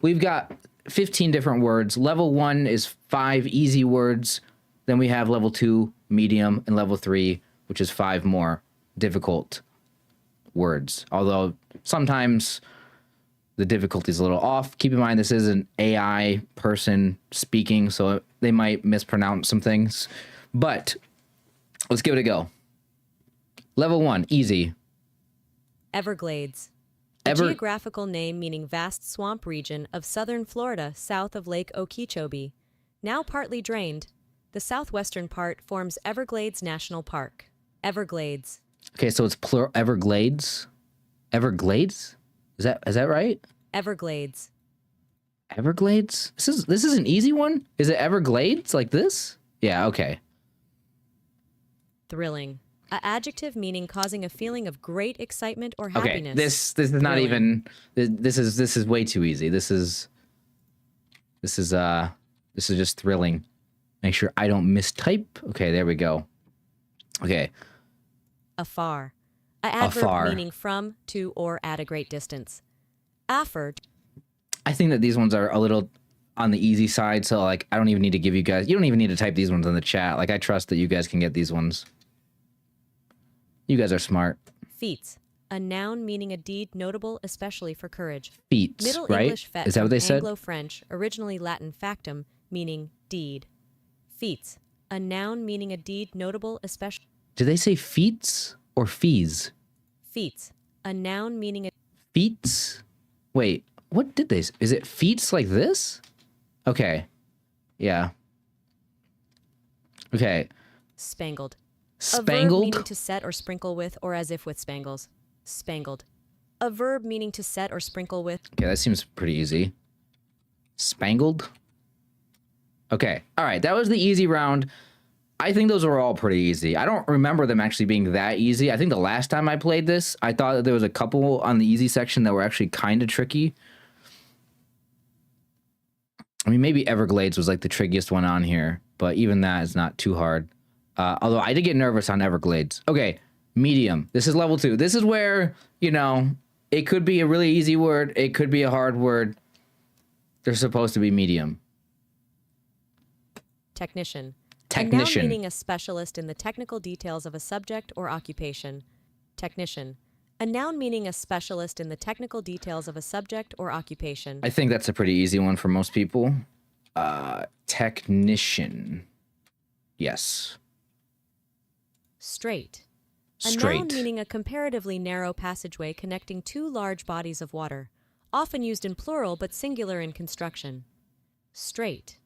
We've got 15 different words. Level 1 is 5 easy words. Then we have level 2, medium, and level 3, which is 5 more difficult words. Although sometimes the difficulty is a little off. Keep in mind this is an AI person speaking, so they might mispronounce some things. But let's give it a go. Level 1, easy. Everglades. A geographical name meaning vast swamp region of southern Florida south of Lake Okeechobee. Now partly drained, the southwestern part forms Everglades National Park. Everglades. Okay, so it's plural Everglades. Everglades? Is that right? Everglades. Everglades? This is an easy one? Is it Everglades like this? Yeah, okay. Thrilling. An adjective meaning causing a feeling of great excitement or happiness. Okay, this is not even this is way too easy. This is just thrilling. Make sure I don't mistype. Okay, there we go. Okay. Afar. An adverb meaning from, to, or at a great distance. Afar. I think that these ones are a little on the easy side, so like I don't even need to give you guys. You don't even need to type these ones in the chat. Like I trust that you guys can get these ones. You guys are smart. Feats. A noun meaning a deed notable especially for courage. Feats, Middle right? English fet Is that what they said? Anglo-French, originally Latin factum, meaning deed. Feats. A noun meaning a deed notable especially. Did they say feats or fees? Feats. A noun meaning a... Feats? Wait, what did they... Is it feats like this? Okay. Yeah. Okay. Spangled. Spangled? A verb meaning to set or sprinkle with, or as if with spangles. Spangled. A verb meaning to set or sprinkle with. Okay, that seems pretty easy. Spangled? Okay. All right, that was the easy round. I think those were all pretty easy. I don't remember them actually being that easy. I think the last time I played this, I thought that there was a couple on the easy section that were actually kind of tricky. I mean, maybe Everglades was like the trickiest one on here, but even that is not too hard. Although I did get nervous on Everglades. Okay, medium. This is level 2. This is where, you know, it could be a really easy word. It could be a hard word. They're supposed to be medium. Technician. Technician. A noun meaning a specialist in the technical details of a subject or occupation. Technician. A noun meaning a specialist in the technical details of a subject or occupation. I think that's a pretty easy one for most people. Technician. Yes. Straight. Straight. A noun meaning a comparatively narrow passageway connecting two large bodies of water, often used in plural but singular in construction. Straight.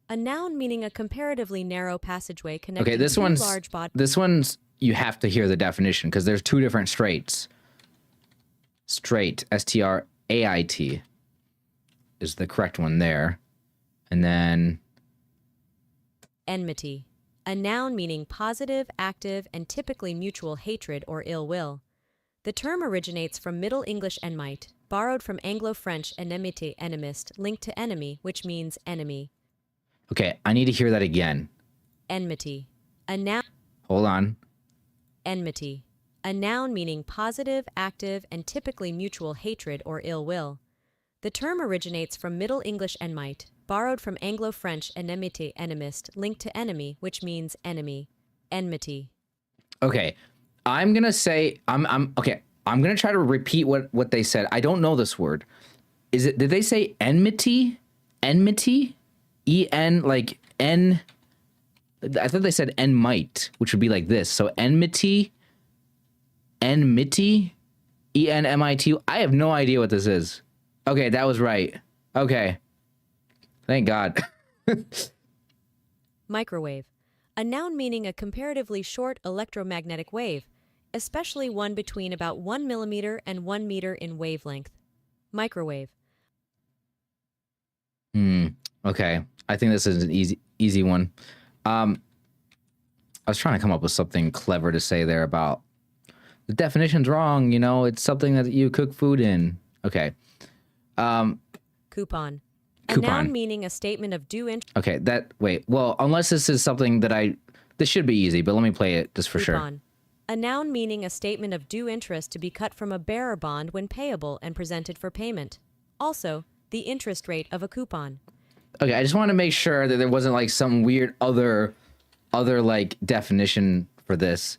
A noun meaning a comparatively narrow passageway connecting Okay, this two one's large bodies. this one's you have to hear the definition because there's two different straits. Straight, S-T-R-A-I-T, is the correct one there, and then Enmity. A noun meaning positive, active, and typically mutual hatred or ill will. The term originates from Middle English enmite, borrowed from Anglo-French enemité, enemist, linked to enemy, which means enemy. okay, I need to hear that again. Enmity. A noun. Hold on. Enmity. A noun meaning positive, active, and typically mutual hatred or ill will. The term originates from Middle English enmite, borrowed from Anglo-French enemité, enemist, linked to enemy, which means enemy. Enmity. Okay, I'm gonna say okay. I'm gonna try to repeat what they said. I don't know this word. Is it? Did they say enmity? Enmity? E-N like N. I thought they said enmite, which would be like this. So enmity. Enmity. E-N-M-I-T. I have no idea what this is. Okay, that was right. Okay. Thank God. Microwave. A noun meaning a comparatively short electromagnetic wave, especially one between about 1 millimeter and 1 meter in wavelength. Microwave. Okay. I think this is an easy one. I was trying to come up with something clever to say there about the definition's wrong, you know, it's something that you cook food in. Okay. Coupon. A Coupon. noun meaning a statement of due interest. Okay, wait. Well, unless this is something that this should be easy, but let me play it just for sure. A noun meaning a statement of due interest to be cut from a bearer bond when payable and presented for payment. Also, the interest rate of a coupon. Okay, I just want to make sure that there wasn't like some weird other like definition for this.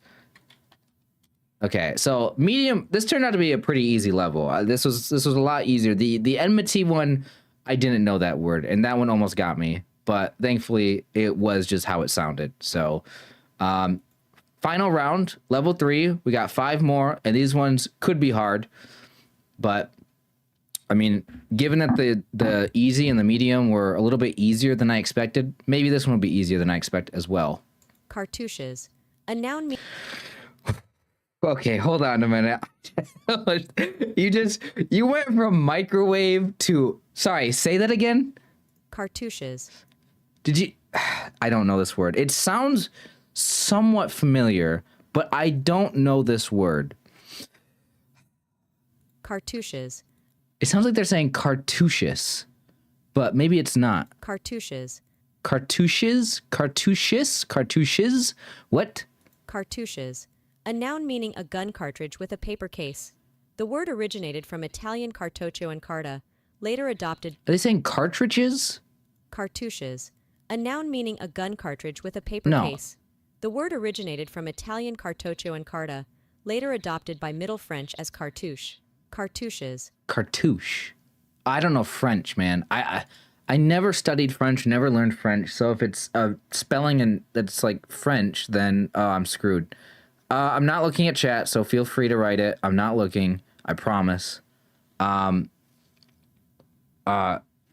Okay, so medium. This turned out to be a pretty easy level. This was a lot easier. The enmity one, I didn't know that word, and that one almost got me. But thankfully, it was just how it sounded. So, final round, level 3. We got 5 more, and these ones could be hard. But I mean, given that the easy and the medium were a little bit easier than I expected, maybe this one will be easier than I expect as well. Cartouches. A noun meaning. Okay, hold on a minute. You went from microwave to, sorry, say that again? Cartouches. Did you, I don't know this word. It sounds somewhat familiar, but I don't know this word. Cartouches. It sounds like they're saying cartouches, but maybe it's not. Cartouches. Cartouches? Cartouches? Cartouches? What? Cartouches. A noun meaning a gun cartridge with a paper case. The word originated from Italian cartoccio and carta, later adopted. Are they saying cartridges? Cartouches. A noun meaning a gun cartridge with a paper case. The word originated from Italian cartoccio and carta, later adopted by Middle French as cartouche. Cartouches. Cartouche. I don't know French, man. I never studied French, never learned French. So if it's spelling and that's like French, then I'm screwed. I'm not looking at chat, so feel free to write it. I'm not looking. I promise. Whoa.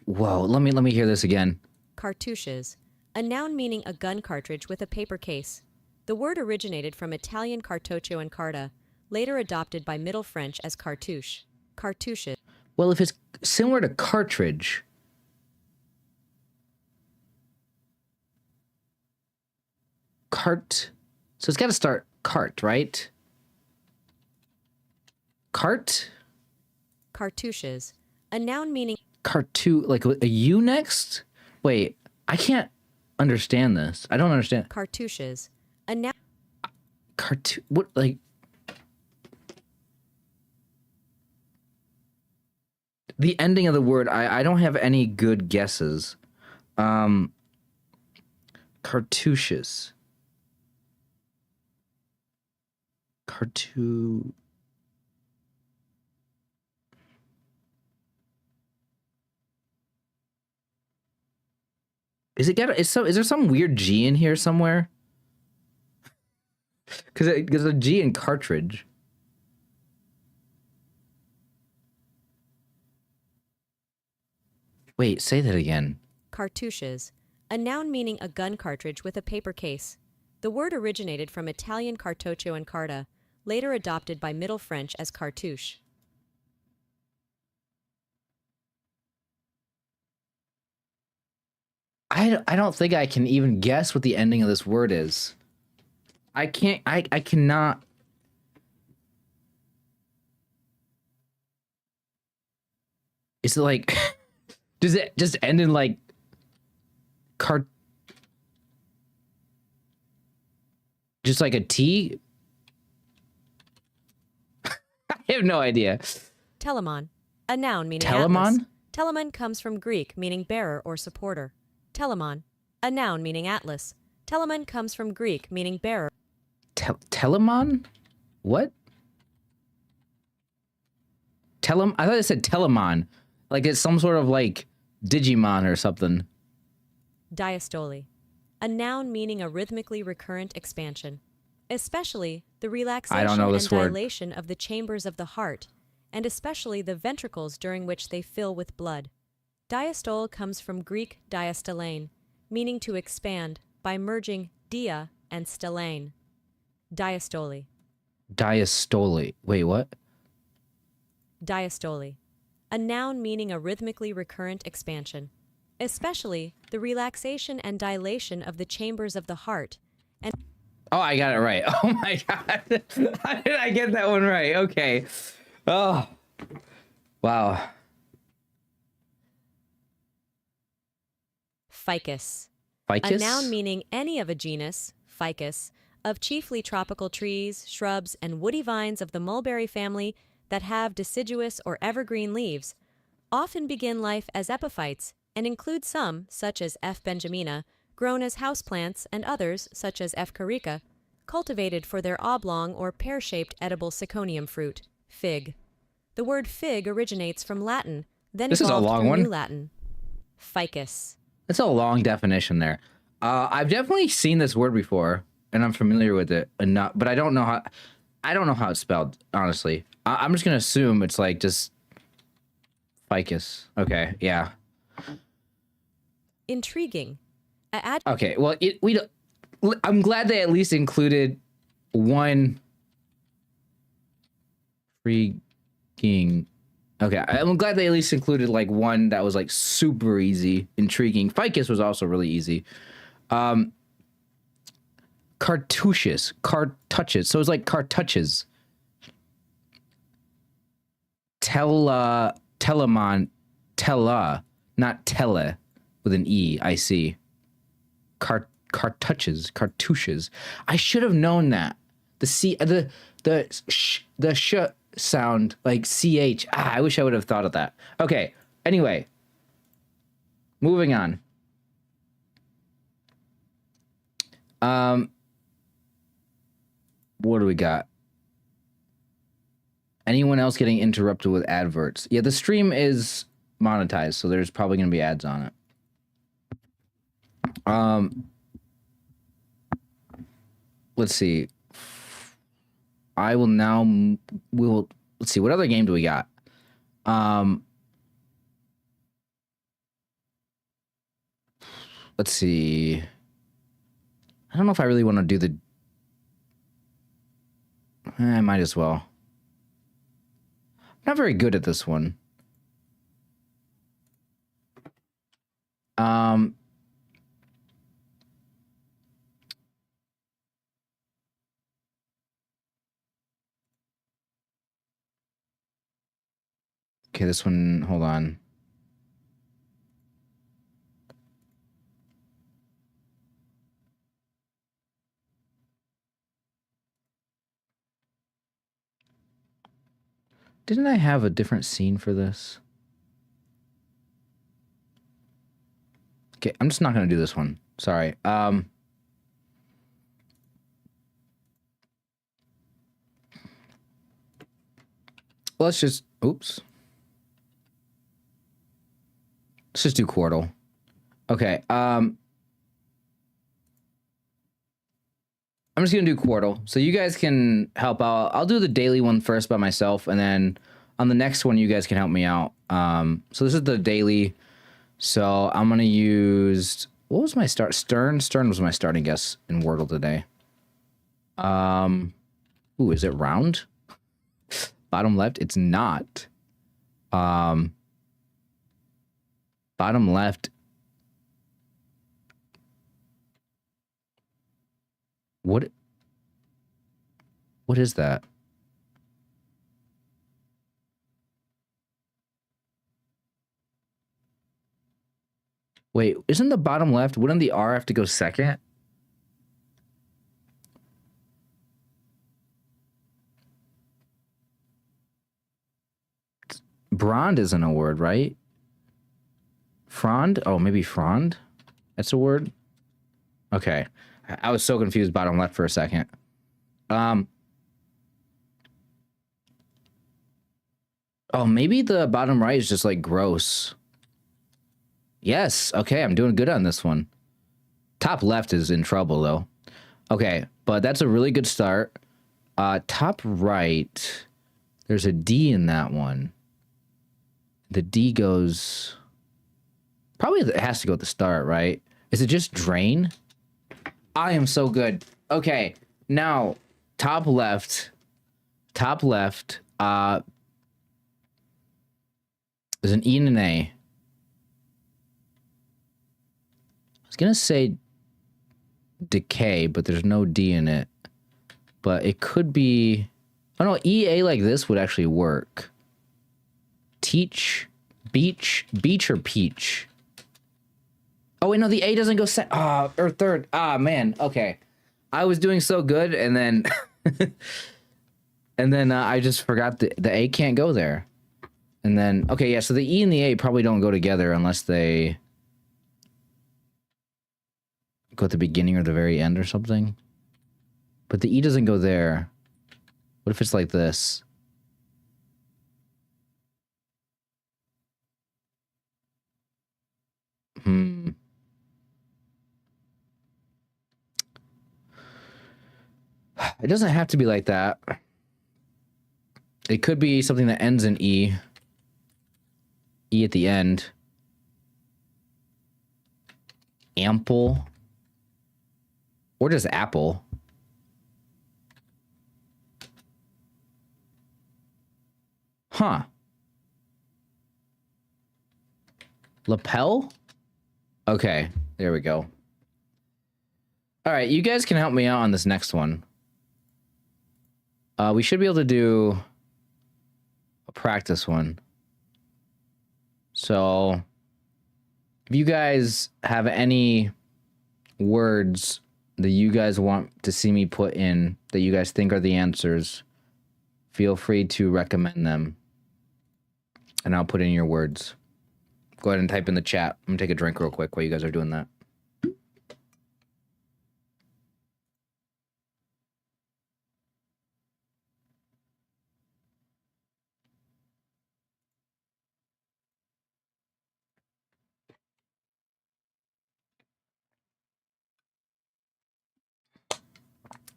Let me hear this again. Cartouches. A noun meaning a gun cartridge with a paper case. The word originated from Italian cartoccio and carta, later adopted by Middle French as cartouche. Cartouches. Well, if it's similar to cartridge, so it's got to start cart, right? Cart? Cartouches. A noun meaning. Like a U next? Wait, I can't understand this. I don't understand. Cartouches. A noun. What, like. The ending of the word, I don't have any good guesses. Cartouches. Is there some weird G in here somewhere? Because there's a G in cartridge. Wait, say that again. Cartouches. a noun meaning a gun cartridge with a paper case. The word originated from Italian cartoccio and carta, later adopted by Middle French as cartouche. I don't think I can even guess what the ending of this word is. I cannot. Is it like, does it just end in like just like a T? I have no idea. Telemon, a noun meaning Telemon? atlas. Telemon comes from Greek meaning bearer or supporter. Telemon, a noun meaning atlas. Telemon comes from Greek meaning bearer. Telemon? What? I thought it said Telemon. Like it's some sort of like Digimon or something. Diastole, a noun meaning a rhythmically recurrent expansion, especially the relaxation and dilation of the chambers of the heart, and especially the ventricles during which they fill with blood. Diastole comes from Greek diastelein, meaning to expand by merging dia and stelein. Diastole. Diastole. Wait, what? Diastole, a noun meaning a rhythmically recurrent expansion, especially the relaxation and dilation of the chambers of the heart. And oh, I got it right. Oh my god. How did I get that one right? Okay. Oh. Wow. Ficus. Ficus? A noun meaning any of a genus, ficus, of chiefly tropical trees, shrubs, and woody vines of the mulberry family that have deciduous or evergreen leaves, often begin life as epiphytes and include some, such as F. benjamina, grown as houseplants, and others, such as F. carica, cultivated for their oblong or pear-shaped edible syconium fruit, fig. The word fig originates from Latin, then evolved through New Latin. Ficus. That's a long definition there. I've definitely seen this word before, and I'm familiar with it enough, but I don't know how it's spelled, honestly. I'm just gonna assume it's like just ficus. Okay, yeah. Intriguing. Okay, well, I'm glad they at least included one freaking. Okay, I'm glad they at least included like one that was like super easy, intriguing. Ficus was also really easy. Cartouches, cartouches. So it's like cartouches. Telemon, not tele, with an E. I see. Cartouches. I should have known that. The C, the sh sound, like CH. I wish I would have thought of that. Okay. Anyway, moving on. What do we got? Anyone else getting interrupted with adverts? Yeah, the stream is monetized, so there's probably going to be ads on it. Let's see. Let's see, what other game do we got? Let's see. I don't know if I really want to do the... I might as well. I'm not very good at this one. Okay, this one, hold on. Didn't I have a different scene for this? Okay, I'm just not gonna do this one. Sorry. Let's just, oops. Let's just do Quordle. Okay, I'm just gonna do Quordle, so you guys can help out. I'll do the daily one first by myself, and then on the next one, you guys can help me out. So this is the daily. So I'm gonna use what was my start? Stern was my starting guess in Wordle today. Ooh, is it round? Bottom left? It's not. Bottom left. What is that? Wait, isn't the bottom left? Wouldn't the R have to go second? Brond isn't a word, right? Frond? Oh, maybe frond? That's a word? Okay. I was so confused bottom left for a second. Oh, maybe the bottom right is just like gross. Yes. Okay, I'm doing good on this one. Top left is in trouble though. Okay, but that's a really good start. Top right, there's a D in that one. The D goes... Probably it has to go at the start, right? Is it just drain? I am so good. Okay, now, top left. Top left. There's an E and an A. I was gonna say decay, but there's no D in it. But it could be... Oh no, EA like this would actually work. Teach, beach or peach? Oh wait, no, the A doesn't go or third. Ah, man, okay. I was doing so good, and then... and then I just forgot the A can't go there. And then, okay, yeah, so the E and the A probably don't go together unless they... go at the beginning or the very end or something. But the E doesn't go there. What if it's like this? It doesn't have to be like that. It could be something that ends in E. E at the end. Ample. Or just apple. Huh. Lapel? Okay, there we go. All right, you guys can help me out on this next one. We should be able to do a practice one. So, if you guys have any words that you guys want to see me put in that you guys think are the answers, feel free to recommend them. And I'll put in your words. Go ahead and type in the chat. I'm gonna take a drink real quick while you guys are doing that.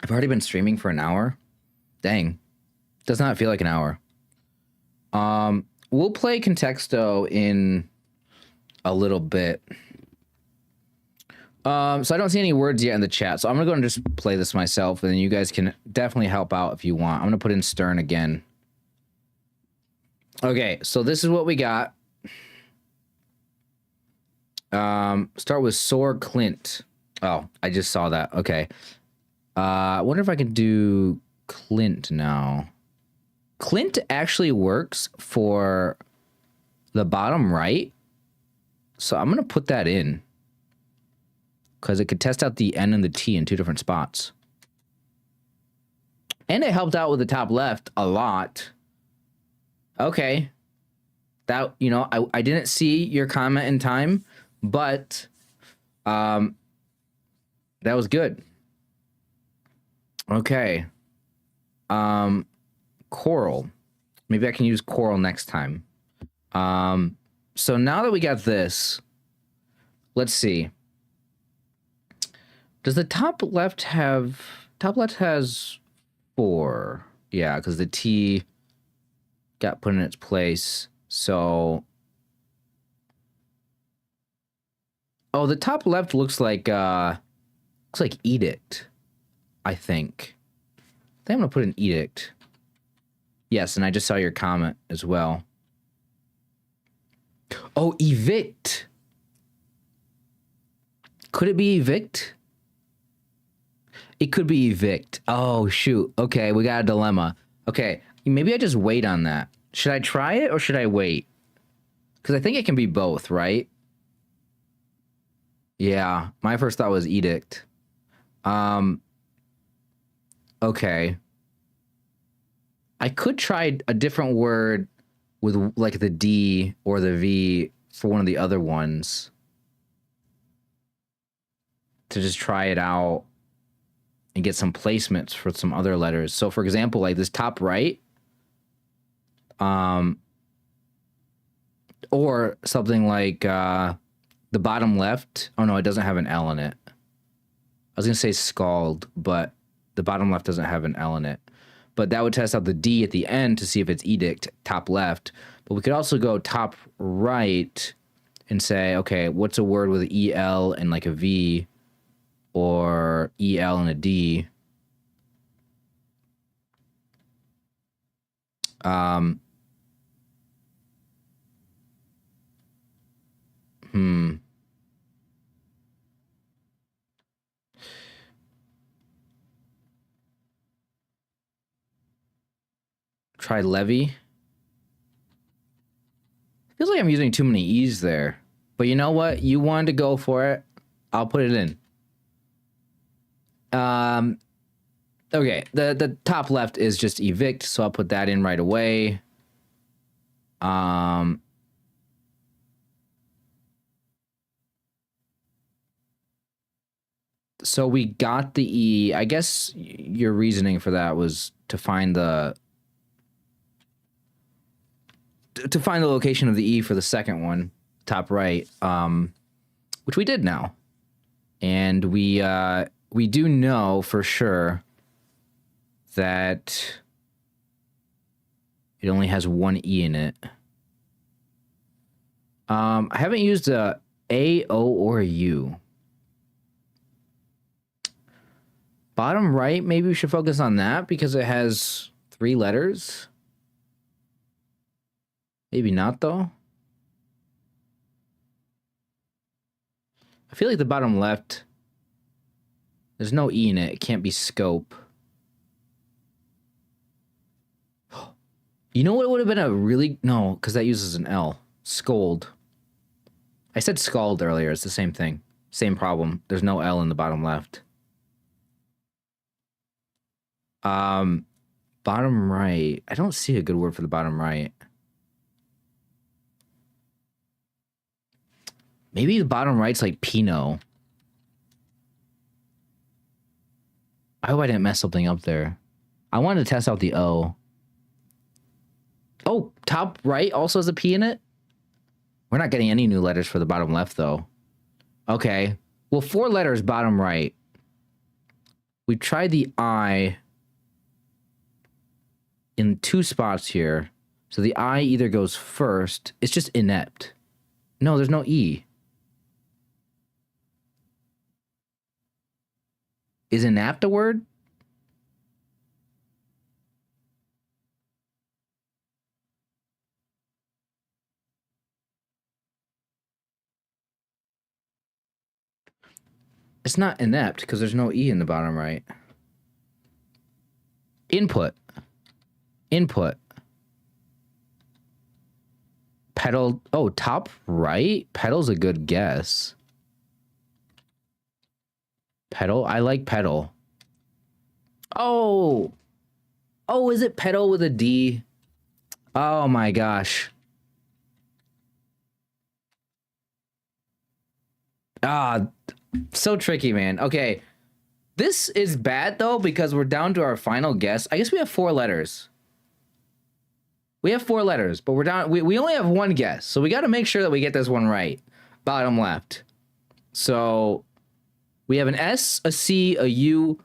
I've already been streaming for an hour. Dang. Does not feel like an hour. We'll play Contexto in a little bit. So I don't see any words yet in the chat, so I'm gonna go and just play this myself, and then you guys can definitely help out if you want. I'm gonna put in Stern again. Okay, so this is what we got. Start with Sore Clint. Oh, I just saw that. Okay. I wonder if I can do Clint now. Clint actually works for the bottom right. So I'm going to put that in. Because it could test out the N and the T in two different spots. And it helped out with the top left a lot. Okay. That, you know, I didn't see your comment in time, but that was good. Okay. Coral. Maybe I can use coral next time. So now that we got this, let's see. Does the top left have... Top left has 4. Yeah, because the T got put in its place. So... Oh, the top left looks like edict, I think. I think I'm gonna put an edict. Yes, and I just saw your comment as well. Oh, evict. Could it be evict? It could be evict. Oh, shoot. Okay, we got a dilemma. Okay, maybe I just wait on that. Should I try it or should I wait? Because I think it can be both, right? Yeah, my first thought was edict. Okay. I could try a different word with like the D or the V for one of the other ones. To just try it out and get some placements for some other letters. So for example, like this top right, or something like the bottom left. Oh no, it doesn't have an L in it. I was gonna say scald, but the bottom left doesn't have an L in it. But that would test out the D at the end to see if it's edict, top left. But we could also go top right and say, okay, what's a word with an EL and like a V, or EL and a D? Try levy. Feels like I'm using too many E's there. But you know what? You wanted to go for it. I'll put it in. Okay, the top left is just evict, so I'll put that in right away. So we got the E. I guess your reasoning for that was to find the location of the E for the second one, top right, which we did now. And we do know for sure that it only has one E in it. I haven't used a O, or a U. Bottom right, maybe we should focus on that because it has 3 letters. Maybe not, though. I feel like the bottom left, there's no E in it. It can't be scope. You know what would have been a really... No, because that uses an L. Scold. I said scald earlier. It's the same thing. Same problem. There's no L in the bottom left. Bottom right. I don't see a good word for the bottom right. Maybe the bottom right's like Pinot. I hope I didn't mess something up there. I wanted to test out the O. Oh, top right also has a P in it? We're not getting any new letters for the bottom left, though. Okay. Well, 4 letters bottom right. We tried the I in 2 spots here. So the I either goes first. It's just inept. No, there's no E. Is inept a word? It's not inept because there's no E in the bottom right. Input. Input. Pedal. Oh, top right? Pedal's a good guess. Pedal? I like pedal. Oh. Oh, is it pedal with a D? Oh my gosh. Ah, so tricky, man. Okay. This is bad, though, because we're down to our final guess. I guess we have 4 letters. We have 4 letters, but we're down. We only have 1 guess, so we got to make sure that we get this one right. Bottom left. So we have an S, a C, a U,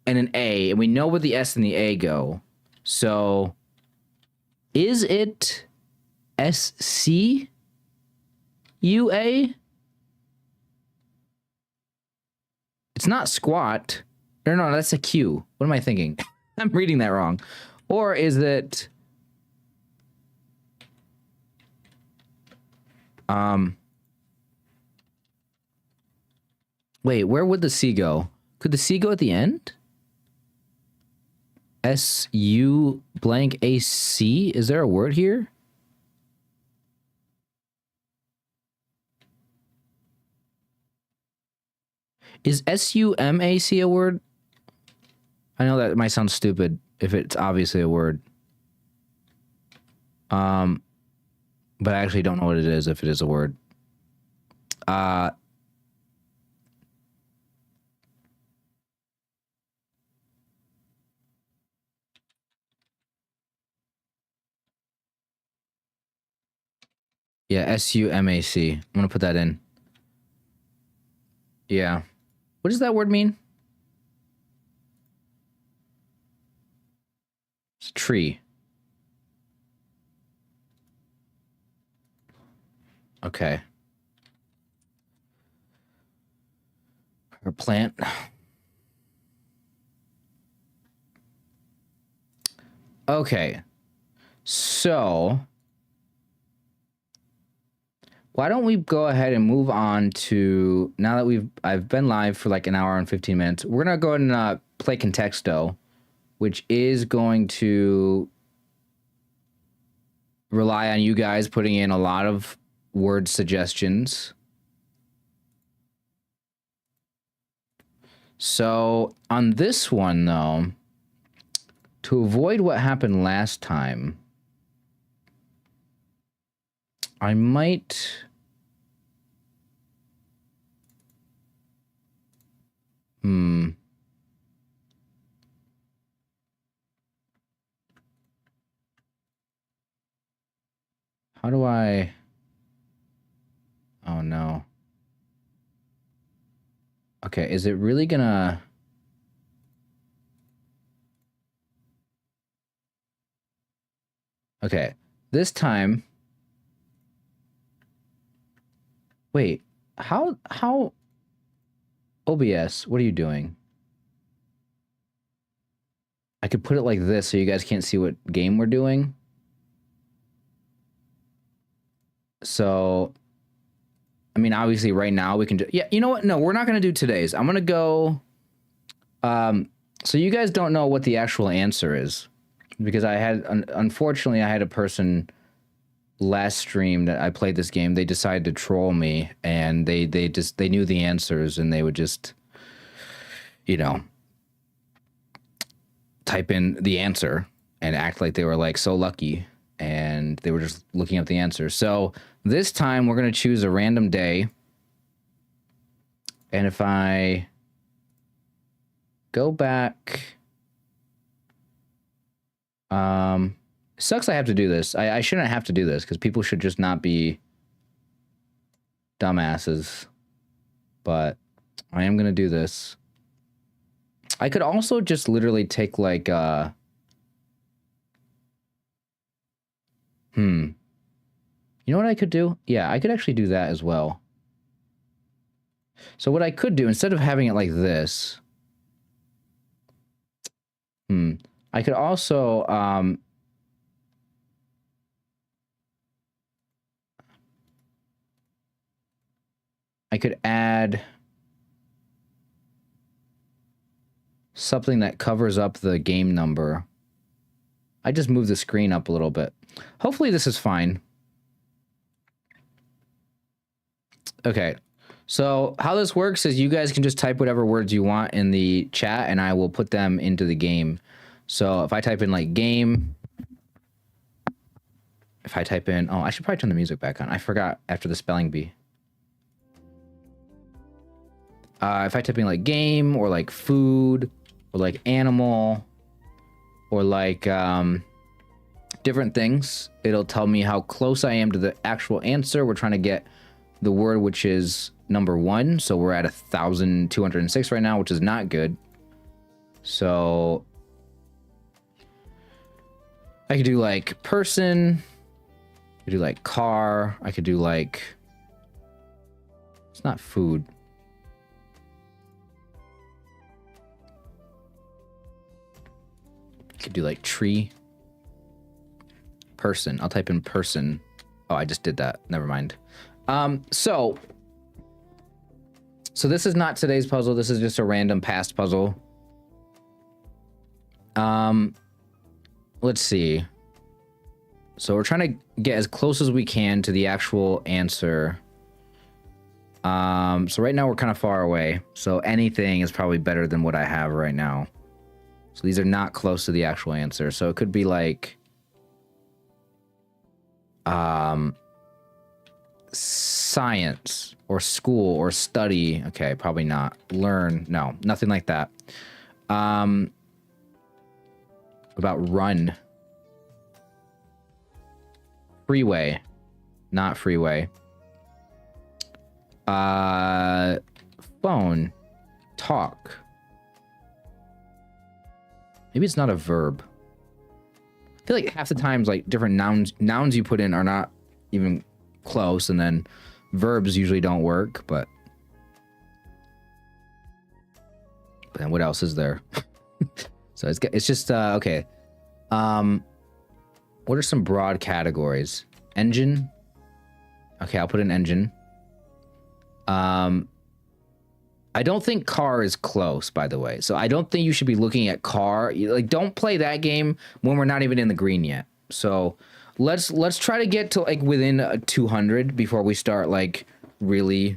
and an A, and we know where the S and the A go. So is it SCUA? It's not squat. No, that's a Q. What am I thinking? I'm reading that wrong. Or is it... Wait, where would the C go? Could the C go at the end? SU blank AC? Is there a word here? Is SUMAC a word? I know that might sound stupid if it's obviously a word. But I actually don't know what it is if it is a word. Yeah, SUMAC. I'm gonna put that in. Yeah. What does that word mean? It's a tree. Okay. Or plant. Okay. So why don't we go ahead and move on to, now that I've been live for like an hour and 15 minutes, we're gonna go ahead and play Contexto, which is going to rely on you guys putting in a lot of word suggestions. So on this one though, to avoid what happened last time, I might... How do I... Oh no. Okay, is it really gonna... Okay, this time... Wait, how... OBS, what are you doing? I could put it like this so you guys can't see what game we're doing. So, I mean, obviously right now we can do... Yeah, you know what? No, we're not going to do today's. I'm going to go... so you guys don't know what the actual answer is. Because I had... Unfortunately, I had a person last stream that I played this game. They decided to troll me. And they knew the answers. And they would just, you know, type in the answer. And act like they were like so lucky. And they were just looking up the answer. So this time we're going to choose a random day. And if I go back, sucks I have to do this. I shouldn't have to do this because people should just not be dumbasses. But I am going to do this. I could also just literally take like, you know what I could do? Yeah, I could actually do that as well. So what I could do, instead of having it like this, I could also, I could add something that covers up the game number. I just move the screen up a little bit. Hopefully this is fine. Okay, so how this works is you guys can just type whatever words you want in the chat and I will put them into the game. So if I type in like game, if I type in, oh, I should probably turn the music back on. I forgot after the spelling bee. If I type in like game or like food or like animal or like different things, it'll tell me how close I am to the actual answer. We're trying to get the word which is number 1, so we're at 1,206 right now, which is not good. So I could do like person, I could do like car, I could do like, it's not food. Could do like tree. Person. I'll type in person. Oh, I just did that. Never mind. So this is not today's puzzle. This is just a random past puzzle. Let's see. So we're trying to get as close as we can to the actual answer. So right now we're kind of far away. So anything is probably better than what I have right now. So these are not close to the actual answer. So it could be like, science or school or study. Okay, probably not. Learn. No, nothing like that. About run. Freeway. Not freeway. Phone. Talk. Maybe it's not a verb. I feel like half the times, like, different nouns you put in are not even close, and then verbs usually don't work, but then what else is there? So it's just okay. What are some broad categories? Engine. Okay, I'll put an engine. I don't think car is close, by the way. So I don't think you should be looking at car. Like, don't play that game when we're not even in the green yet. So let's try to get to like within 200 before we start like really,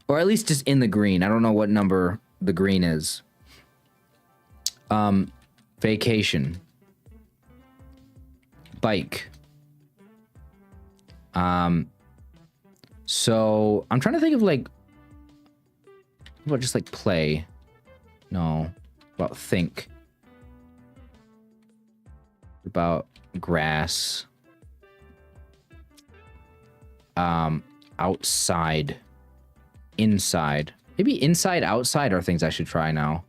or at least just in the green. I don't know what number the green is. Vacation. Bike. So I'm trying to think of like, what about just like play? No. About think. About grass. Outside. Inside. Maybe inside, outside are things I should try now.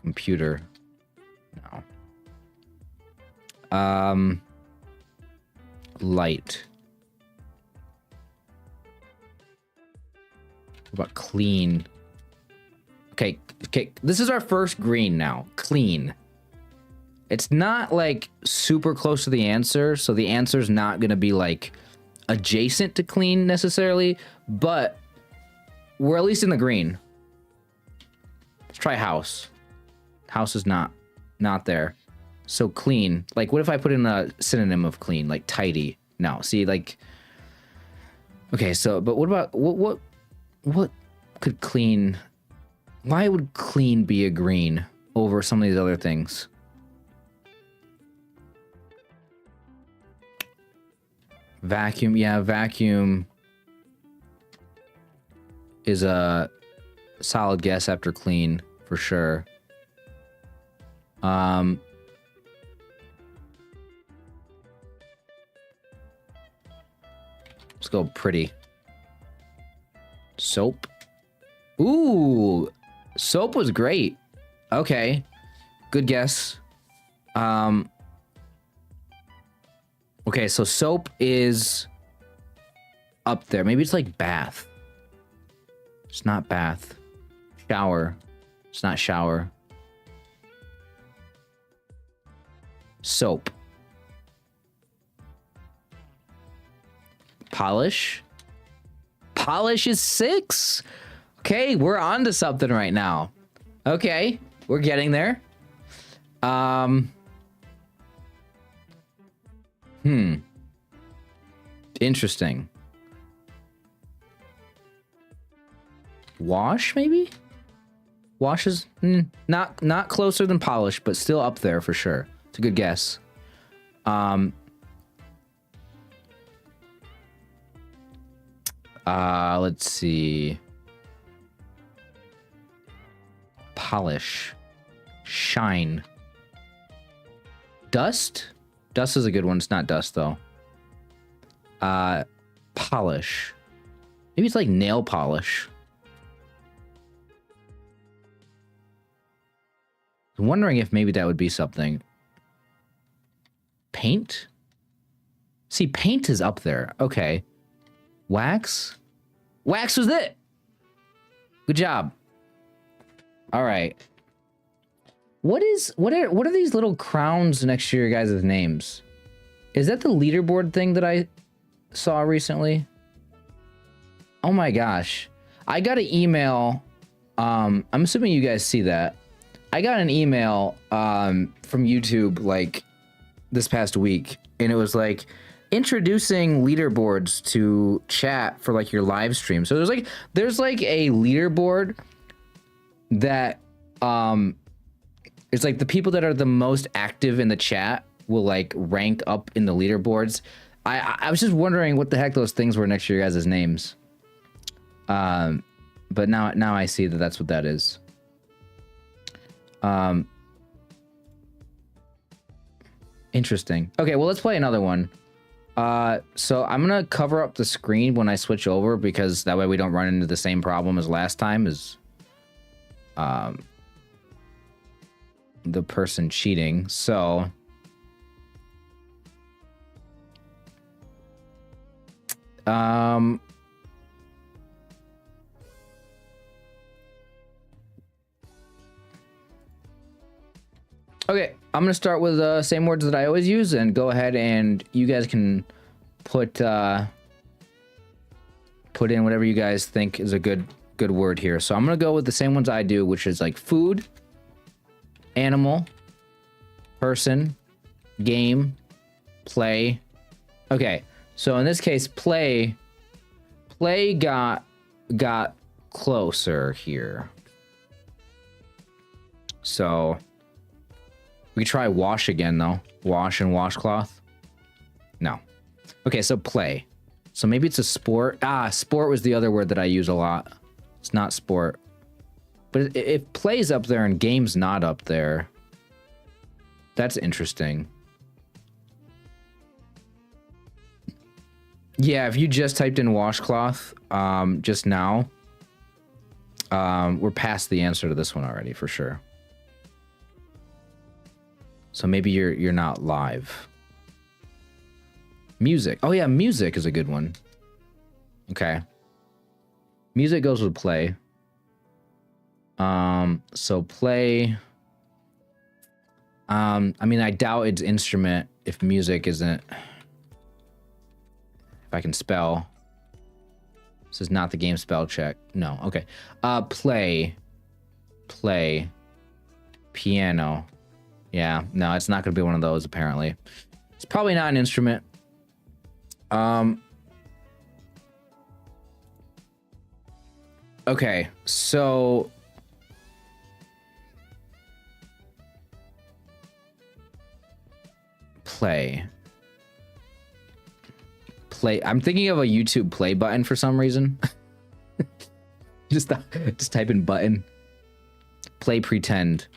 Computer. No. Light. What about clean? Okay, this is our first green now. Clean. It's not like super close to the answer, so the answer's not gonna be like adjacent to clean necessarily, but we're at least in the green. Let's try house. House is not there. So clean. Like, what if I put in a synonym of clean, like tidy? No, see, like, okay, so, but what about, what could clean, why would clean be a green over some of these other things? Vacuum, yeah, vacuum is a solid guess after clean, for sure. Let's go pretty. Soap. Ooh, soap was great. Okay, good guess. Okay, so soap is up there. Maybe it's like bath. It's not bath. Shower. It's not shower. Soap. Polish. Polish is 6. Okay, we're on to something right now. Okay, we're getting there. Interesting. Wash, maybe? Wash is not closer than polish, but still up there for sure. It's a good guess. Let's see. Polish. Shine. Dust? Dust is a good one. It's not dust, though. Polish. Maybe it's like nail polish. I'm wondering if maybe that would be something. Paint? See, paint is up there. Okay. Wax? Wax was it. Good job. All right. What are these little crowns next to your guys' names? Is that the leaderboard thing that I saw recently? Oh my gosh. I got an email. I'm assuming you guys see that. I got an email from YouTube like this past week, and it was like introducing leaderboards to chat for like your live stream. So there's like a leaderboard that it's like the people that are the most active in the chat will like rank up in the leaderboards. I was just wondering what the heck those things were next to your guys' names. But now I see that that's what that is. Interesting. Okay, well, let's play another one. So I'm gonna cover up the screen when I switch over, because that way we don't run into the same problem as last time, is the person cheating. So okay, I'm gonna start with the same words that I always use, and go ahead and you guys can put in whatever you guys think is a good word here. So I'm gonna go with the same ones I do, which is like food, animal, person, game, play. Okay, so in this case, play got closer here. So we try wash again, though. Wash and washcloth. No. Okay, so play. So maybe it's a sport. Sport was the other word that I use a lot. It's not sport. But if play's up there and game's not up there, that's interesting. Yeah, if you just typed in washcloth just now, we're past the answer to this one already, for sure. So maybe you're not live. Music. Oh yeah, music is a good one. Okay. Music goes with play. So play. I mean, I doubt it's instrument if music isn't. If I can spell. This is not the game spell check. No. Okay. Play. Piano. Yeah, no, it's not going to be one of those, apparently. It's probably not an instrument. Okay, so play. I'm thinking of a YouTube play button for some reason. just type in button. Play pretend.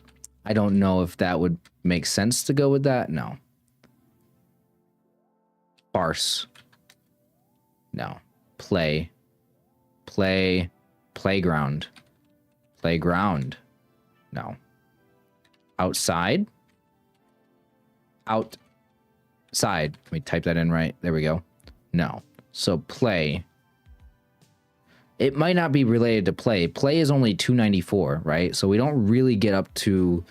I don't know if that would make sense to go with that. No. Farce. No. Play. Playground. No. Outside. Outside. Let me type that in right. There we go. No. So play. It might not be related to play. Play is only 294, right? So we don't really get up to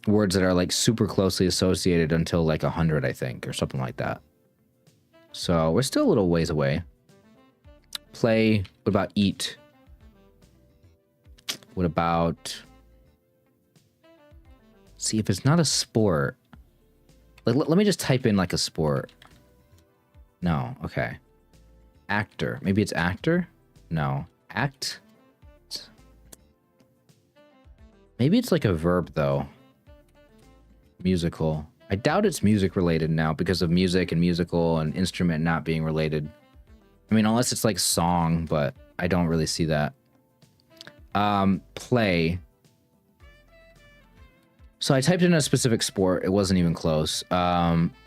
words that are like super closely associated until like 100, I think, or something like that. So we're still a little ways away. Play. What about eat? What about... See, if it's not a sport... Let me just type in like a sport. No, okay. Actor. Maybe it's actor? No. Act? Maybe it's like a verb, though. Musical. I doubt it's music related now because of music and musical and instrument not being related. I mean, unless it's like song, but I don't really see that. Play. So I typed in a specific sport. It wasn't even close.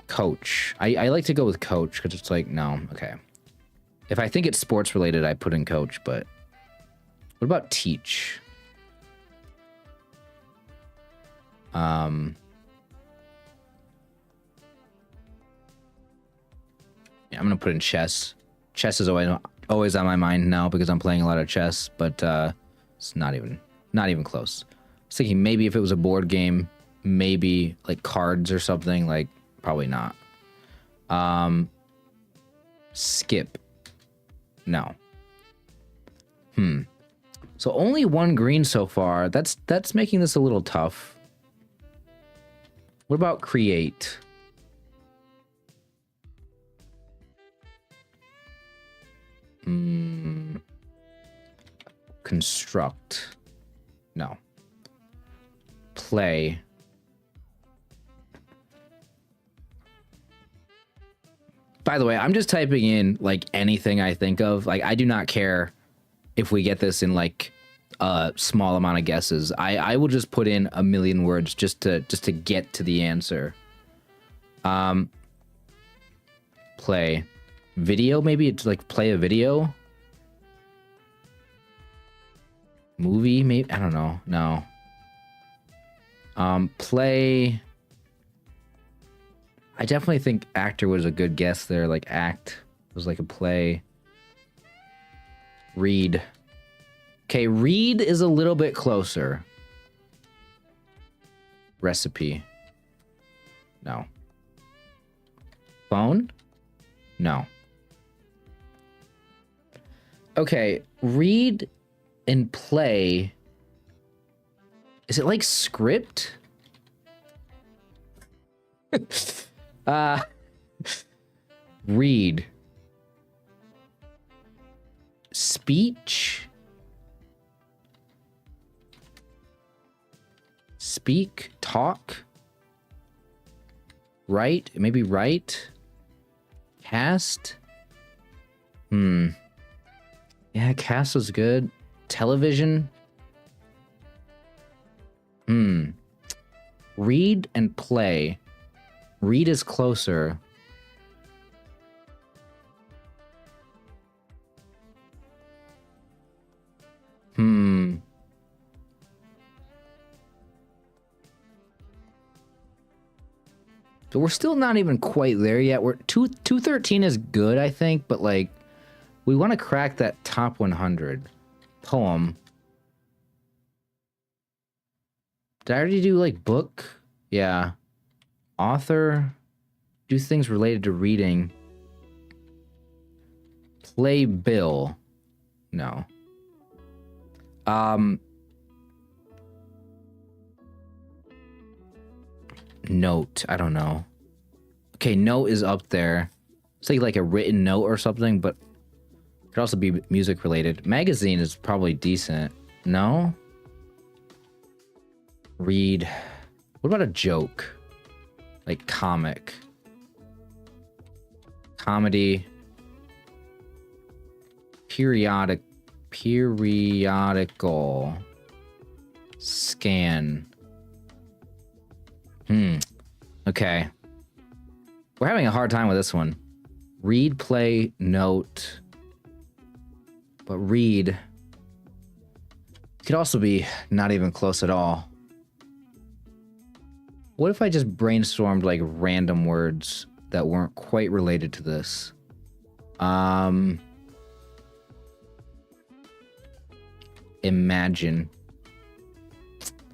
Coach. I like to go with coach because it's like, no, okay. If I think it's sports related, I put in coach, but what about teach? Yeah, I'm gonna put in chess. Chess is always on my mind now because I'm playing a lot of chess, but it's not Not even close. I was thinking maybe if it was a board game, maybe like cards or something, like probably not. Skip. No. So only one green so far. That's making this a little tough. What about create? Construct. No. Play. By the way, I'm just typing in like anything I think of. Like, I do not care if we get this in like a small amount of guesses. I will just put in a million words just to get to the answer. Play. Video, maybe it's like play a video. Movie, maybe, I don't know. No. Play. I definitely think actor was a good guess there. Like act was like a play. Read. Okay, read is a little bit closer. Recipe. No. Phone? No. Okay, read and play. Is it like script? Read. Speech. Speak. Talk. Write. Maybe write. Cast. Yeah, cast was good. Television. Read and play. Read is closer. But we're still not even quite there yet. We're 213 is good, I think, but like we want to crack that top 100. Poem. Did I already do like book? Yeah. Author. Do things related to reading. Play bill. No. Note. I don't know. Okay, note is up there. It's like a written note or something, but it could also be music related. Magazine is probably decent. No? Read. What about a joke? Like comic. Comedy. Periodical. Scan. Okay. We're having a hard time with this one. Read, play, note. But read could also be not even close at all. What if I just brainstormed like random words that weren't quite related to this? Imagine.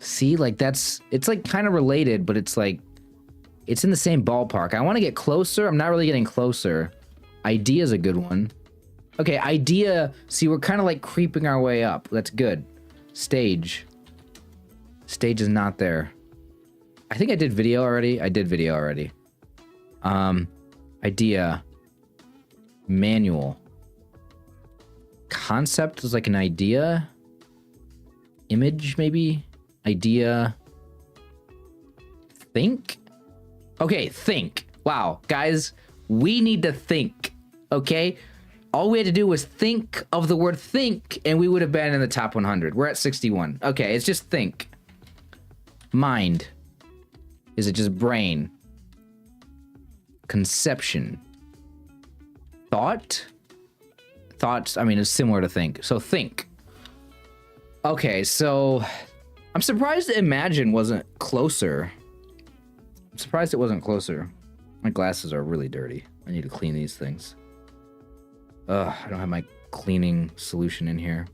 See, like it's like kind of related, but it's like, it's in the same ballpark. I want to get closer. I'm not really getting closer. Idea is a good one. Okay, idea. See, we're kind of like creeping our way up. That's good. Stage. Stage is not there. I think I did video already. I did video already. Idea. Manual. Concept is like an idea. Image, maybe. Idea. Think. Okay, think. Wow, guys, we need to think. Okay? All we had to do was think of the word think, and we would have been in the top 100. We're at 61. Okay, it's just think. Mind. Is it just brain? Conception. Thought? Thoughts, I mean, it's similar to think. So think. Okay, so I'm surprised Imagine wasn't closer. I'm surprised it wasn't closer. My glasses are really dirty. I need to clean these things. Ugh, I don't have my cleaning solution in here.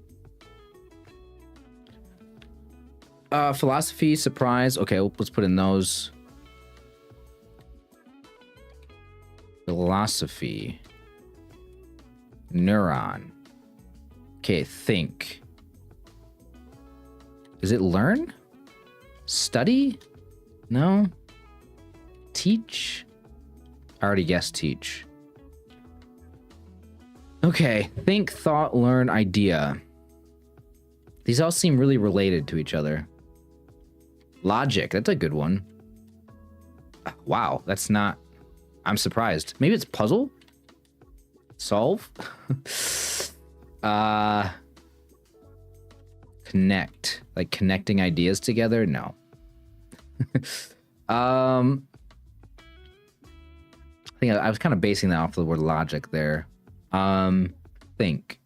Philosophy, surprise. Okay, let's put in those. Philosophy. Neuron. Okay, think. Is it learn? Study? No. Teach? I already guessed teach. Okay, think, thought, learn, idea. These all seem really related to each other. Logic, that's a good one. Wow, that's not... I'm surprised. Maybe it's puzzle? Solve? Connect. Like connecting ideas together? No. I think I was kind of basing that off the word logic there. Think.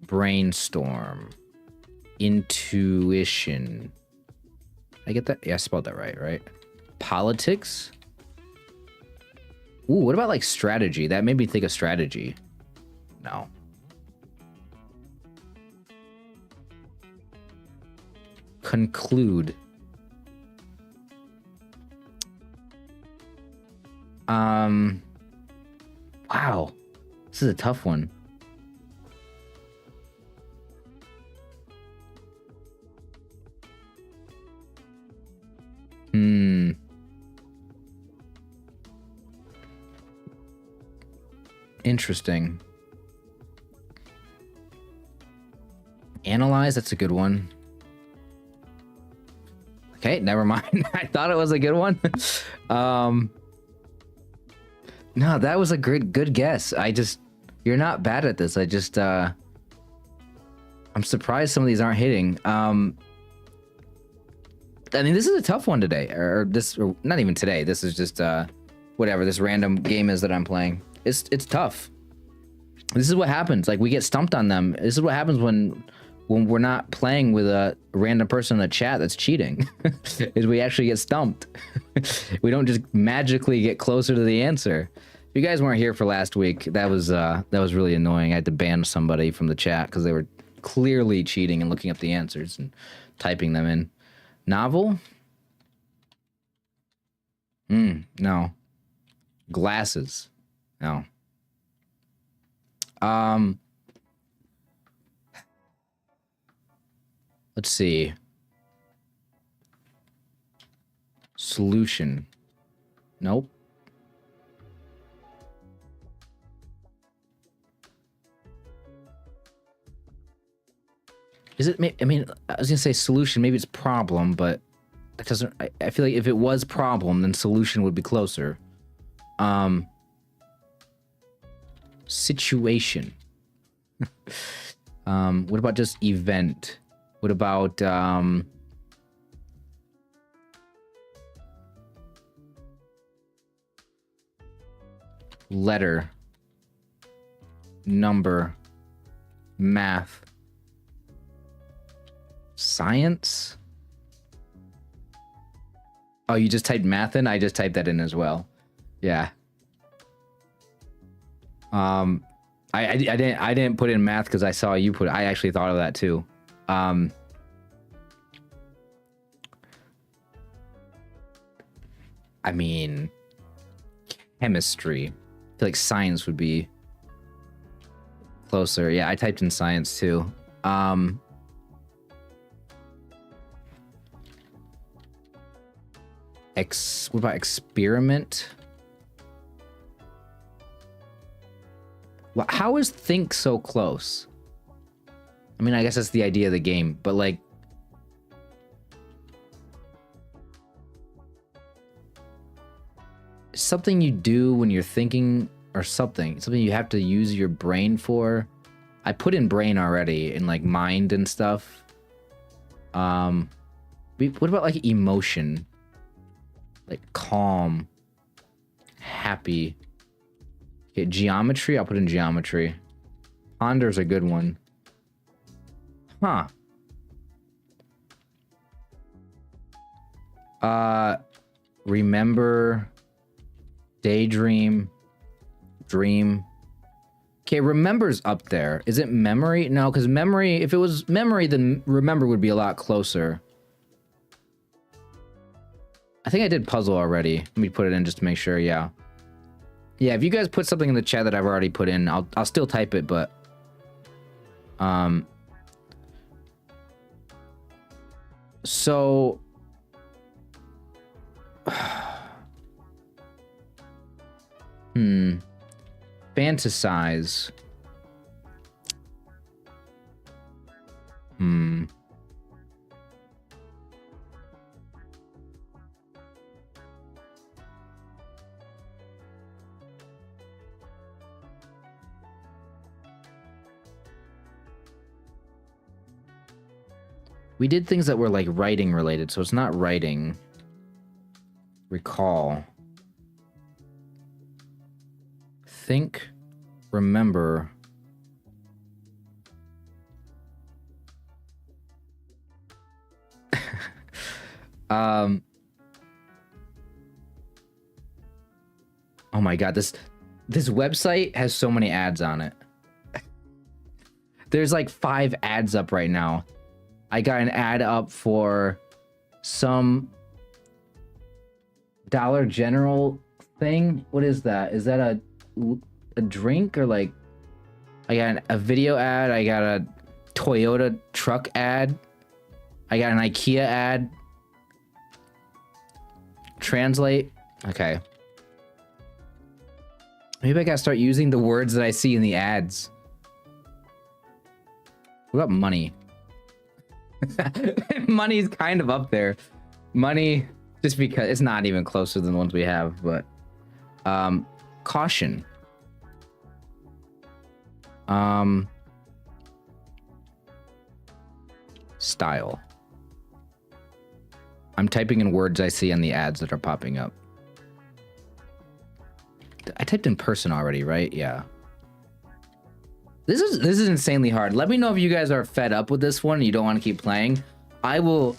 Brainstorm. Intuition. I get that? Yeah, I spelled that right? Politics? Ooh, what about like strategy? That made me think of strategy. No. Conclude. Wow. This is a tough one. Interesting. Analyze, that's a good one. Okay, never mind. I thought it was a good one. No, that was a good guess. You're not bad at this. I'm surprised some of these aren't hitting. I mean, this is a tough one today, or not even today. This is just whatever this random game is that I'm playing. It's tough. This is what happens. Like, we get stumped on them. This is what happens when we're not playing with a random person in the chat that's cheating. Is we actually get stumped. We don't just magically get closer to the answer. If you guys weren't here for last week, that was really annoying. I had to ban somebody from the chat because they were clearly cheating and looking up the answers and typing them in. Novel? No. Glasses? No. Let's see. Solution. Nope. Is it? I mean, I was gonna say solution. Maybe it's problem, but that doesn't. I feel like if it was problem, then solution would be closer. Situation. What about just event? What about letter, number, math, science? Oh, you just typed math in? I just typed that in as well. Yeah. I didn't put in math because I saw you put it. I actually thought of that too. I mean, chemistry. I feel like science would be closer. Yeah, I typed in science too. What about experiment? Well, how is think so close? I mean, I guess that's the idea of the game, but like, something you do when you're thinking, or something you have to use your brain for. I put in brain already, in like mind and stuff. What about like emotion? Like calm, happy. Okay, geometry, I'll put in geometry. Ponder's a good one. Huh. Remember, daydream, dream. Okay, remember's up there. Is it memory? No, because memory, if it was memory, then remember would be a lot closer. I think I did puzzle already. Let me put it in just to make sure, yeah. Yeah, if you guys put something in the chat that I've already put in, I'll still type it, but... So... Fantasize. We did things that were like writing related, so it's not writing. Recall. Think. Remember. Oh my god, this website has so many ads on it. There's like 5 ads up right now. I got an ad up for some Dollar General thing. What is that? Is that a drink or like? I got a video ad. I got a Toyota truck ad. I got an IKEA ad. Translate. Okay. Maybe I gotta start using the words that I see in the ads. What about money? Money's kind of up there. Money, just because it's not even closer than the ones we have, but caution. Style. I'm typing in words I see on the ads that are popping up. I typed in person already, right? Yeah. This is insanely hard. Let me know if you guys are fed up with this one and you don't want to keep playing. I will...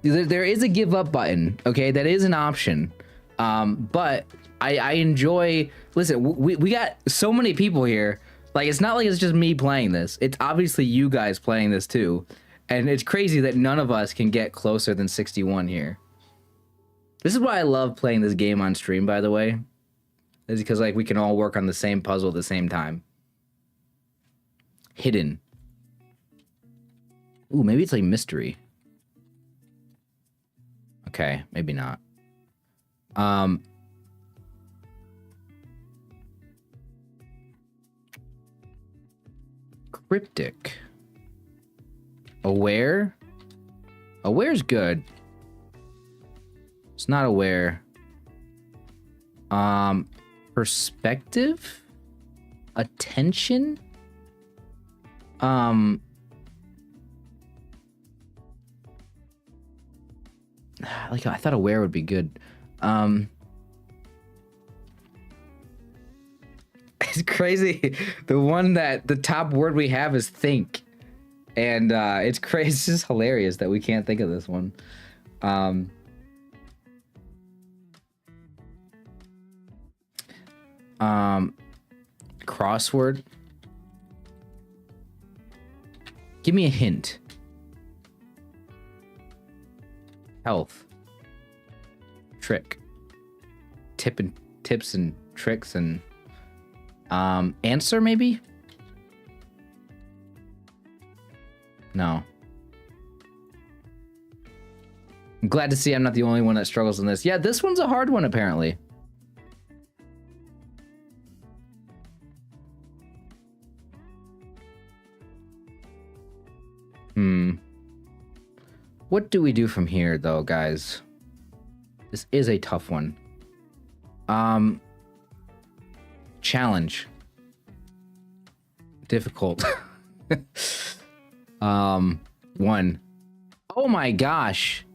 There is a give up button, okay? That is an option. But I enjoy... Listen, we got so many people here. Like, it's not like it's just me playing this. It's obviously you guys playing this too. And it's crazy that none of us can get closer than 61 here. This is why I love playing this game on stream, by the way. Is because, like, we can all work on the same puzzle at the same time. Hidden. Ooh, maybe it's like mystery. Okay, maybe not. Cryptic. Aware? Aware's good. It's not aware. Perspective? Attention? Like, I thought aware would be good. It's crazy. The top word we have is think. And it's crazy. It's just hilarious that we can't think of this one. Crossword. Give me a hint. Health. Trick. Tips and tricks and answer maybe? No. I'm glad to see I'm not the only one that struggles in this. Yeah, this one's a hard one apparently. What do we do from here, though, guys? This is a tough one. Challenge. Difficult. 1. Oh my gosh.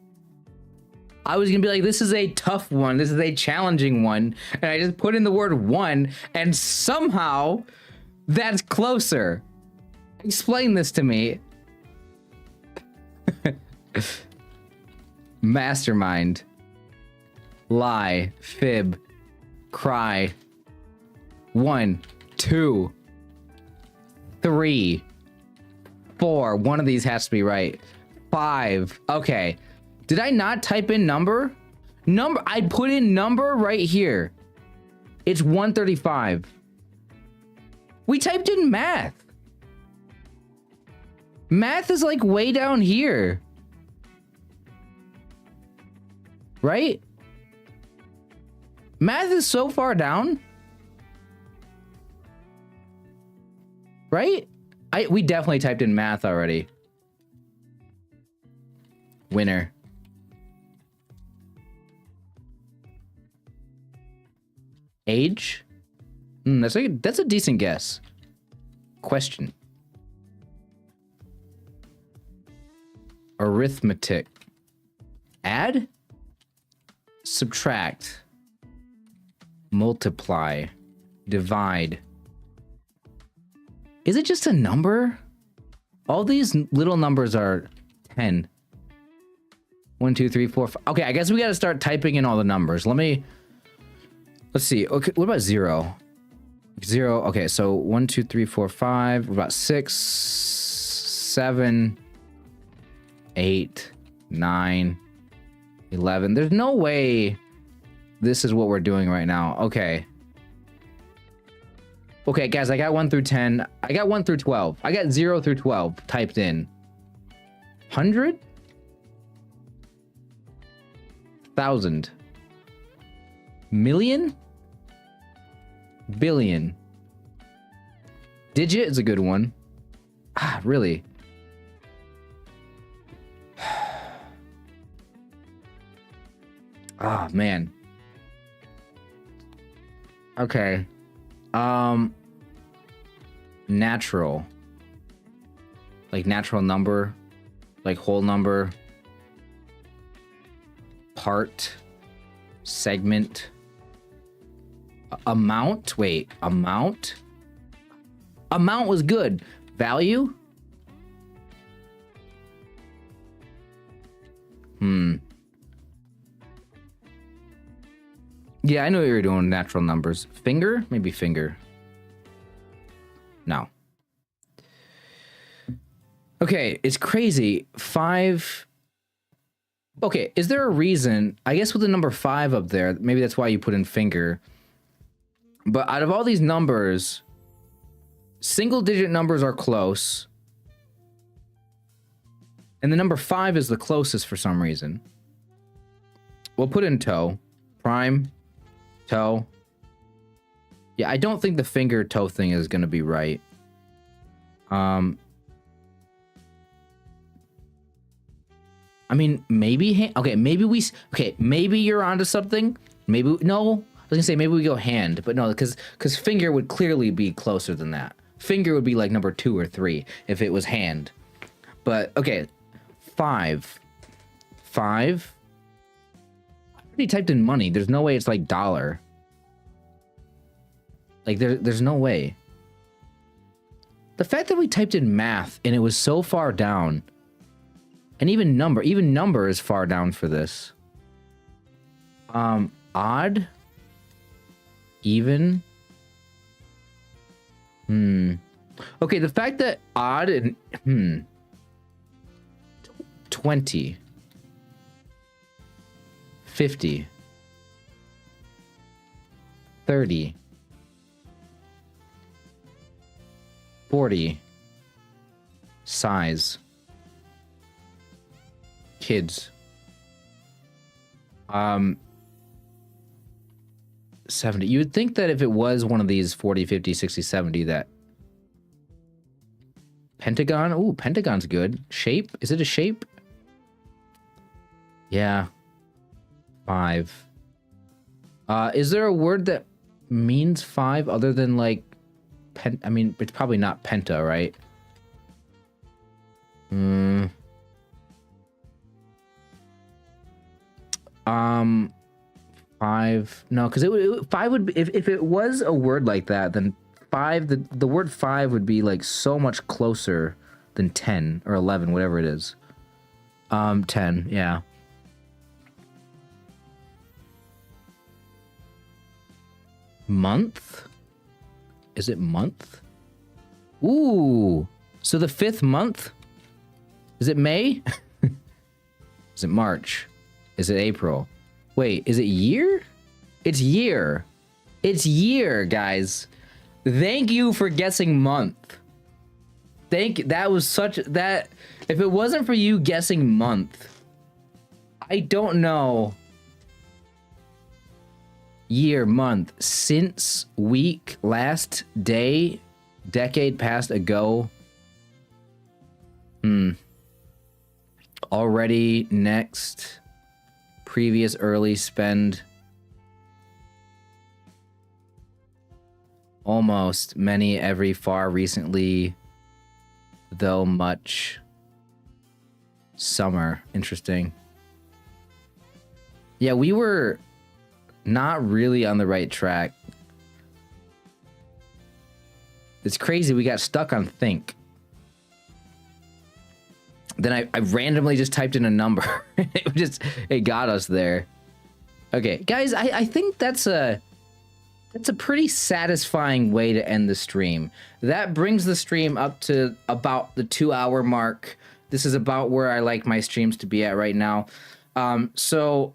I was gonna be like, this is a tough one. This is a challenging one. And I just put in the word 1, and somehow that's closer. Explain this to me. Mastermind. Lie. Fib. Cry. 1. 2, 3, 4. One of these has to be right. 5. Okay. Did I not type in number? Number. I put in number right here. It's 135. We typed in math. Math is like way down here. Right? Math is so far down. Right? We definitely typed in math already. Winner. Age? That's a decent guess. Question. Arithmetic. Add? Subtract. Multiply. Divide. Is it just a number? All these little numbers are 10. 1, 2, 3, 4, 5. Okay, I guess we gotta start typing in all the numbers. Let's see. Okay, what about 0? 0. Okay, so 1, 2, 3, 4, 5. What about 6, 7, 8, 9, 11. There's no way this is what we're doing right now. Okay. Okay, guys, I got 1 through 10. I got 1 through 12. I got 0 through 12 typed in. 100? 1,000. Million? Billion. Digit is a good one. Ah, really? Oh, man. Okay. Natural. Like natural number. Like whole number. Part. Segment. Amount? Wait, amount? Amount was good. Value? Yeah, I know what you were doing. Natural numbers. Finger? Maybe finger. No. Okay, it's crazy. 5. Okay, is there a reason? I guess with the number 5 up there, maybe that's why you put in finger. But out of all these numbers, single digit numbers are close. And the number 5 is the closest for some reason. We'll put in toe. Prime. Toe. Yeah, I don't think the finger toe thing is going to be right. I mean, maybe okay, maybe you're onto something. Maybe no. I was gonna say maybe we go hand, but no, because finger would clearly be closer than that. Finger would be like number 2 or 3 if it was hand. But okay, 5. I already typed in money. There's no way it's like dollar. Like there's no way. The fact that we typed in math and it was so far down. And even number is far down for this. Odd? Even? Okay, the fact that odd and 20. 50. 30. 40. Size. Kids. 70. You would think that if it was one of these 40, 50, 60, 70 that pentagon. Ooh, pentagon's good. Shape? Is it a shape? Yeah. 5. Is there a word that means 5 other than like I mean, it's probably not penta, right? 5. No, because 5 would be, if it was a word like that, then 5. The word 5 would be like so much closer than 10 or 11, whatever it is. 10. Yeah. Month. Is it month? Ooh. So the 5th month? Is it May? Is it March? Is it April? Wait, is it year? It's year. It's year, guys. Thank you for guessing month. That was such that if it wasn't for you guessing month, I don't know. Year, month, since, week, last, day, decade past, ago. Already, next, previous, early, spend. Almost, many, every, far, recently, though, much, summer. Interesting. Yeah, we were not really on the right track. It's crazy, we got stuck on think. Then I randomly just typed in a number. It got us there. Okay, guys, I think that's a pretty satisfying way to end the stream. That brings the stream up to about the 2-hour mark. This is about where I like my streams to be at right now. So,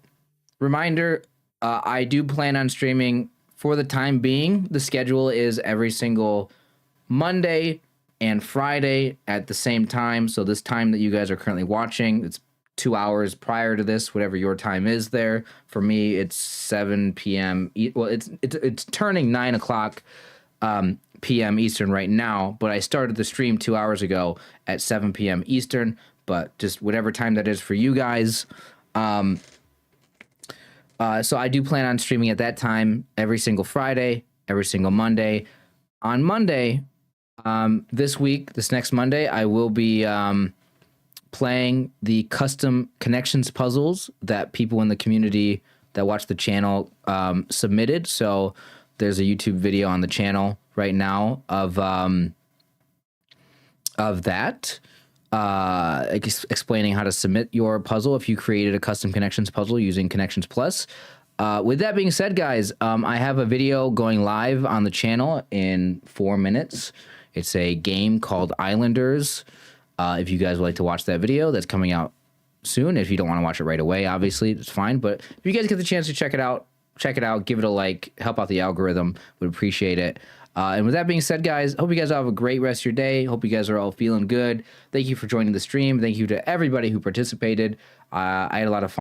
reminder, I do plan on streaming for the time being. The schedule is every single Monday and Friday at the same time. So this time that you guys are currently watching, it's 2 hours prior to this, whatever your time is there. For me, it's 7 p.m. Well, it's turning 9 o'clock p.m. Eastern right now, but I started the stream 2 hours ago at 7 p.m. Eastern, but just whatever time that is for you guys. So I do plan on streaming at that time every single Friday, every single Monday. On Monday, this next Monday, I will be playing the custom connections puzzles that people in the community that watch the channel submitted. So there's a YouTube video on the channel right now of that. Explaining how to submit your puzzle if you created a custom connections puzzle using Connections Plus. With that being said, guys, I have a video going live on the channel in 4 minutes. It's a game called Islanders. If you guys would like to watch that video, that's coming out soon. If you don't want to watch it right away, obviously, it's fine. But if you guys get the chance to check it out, give it a like, help out the algorithm. Would appreciate it. And with that being said, guys, hope you guys all have a great rest of your day. Hope you guys are all feeling good. Thank you for joining the stream. Thank you to everybody who participated. I had a lot of fun.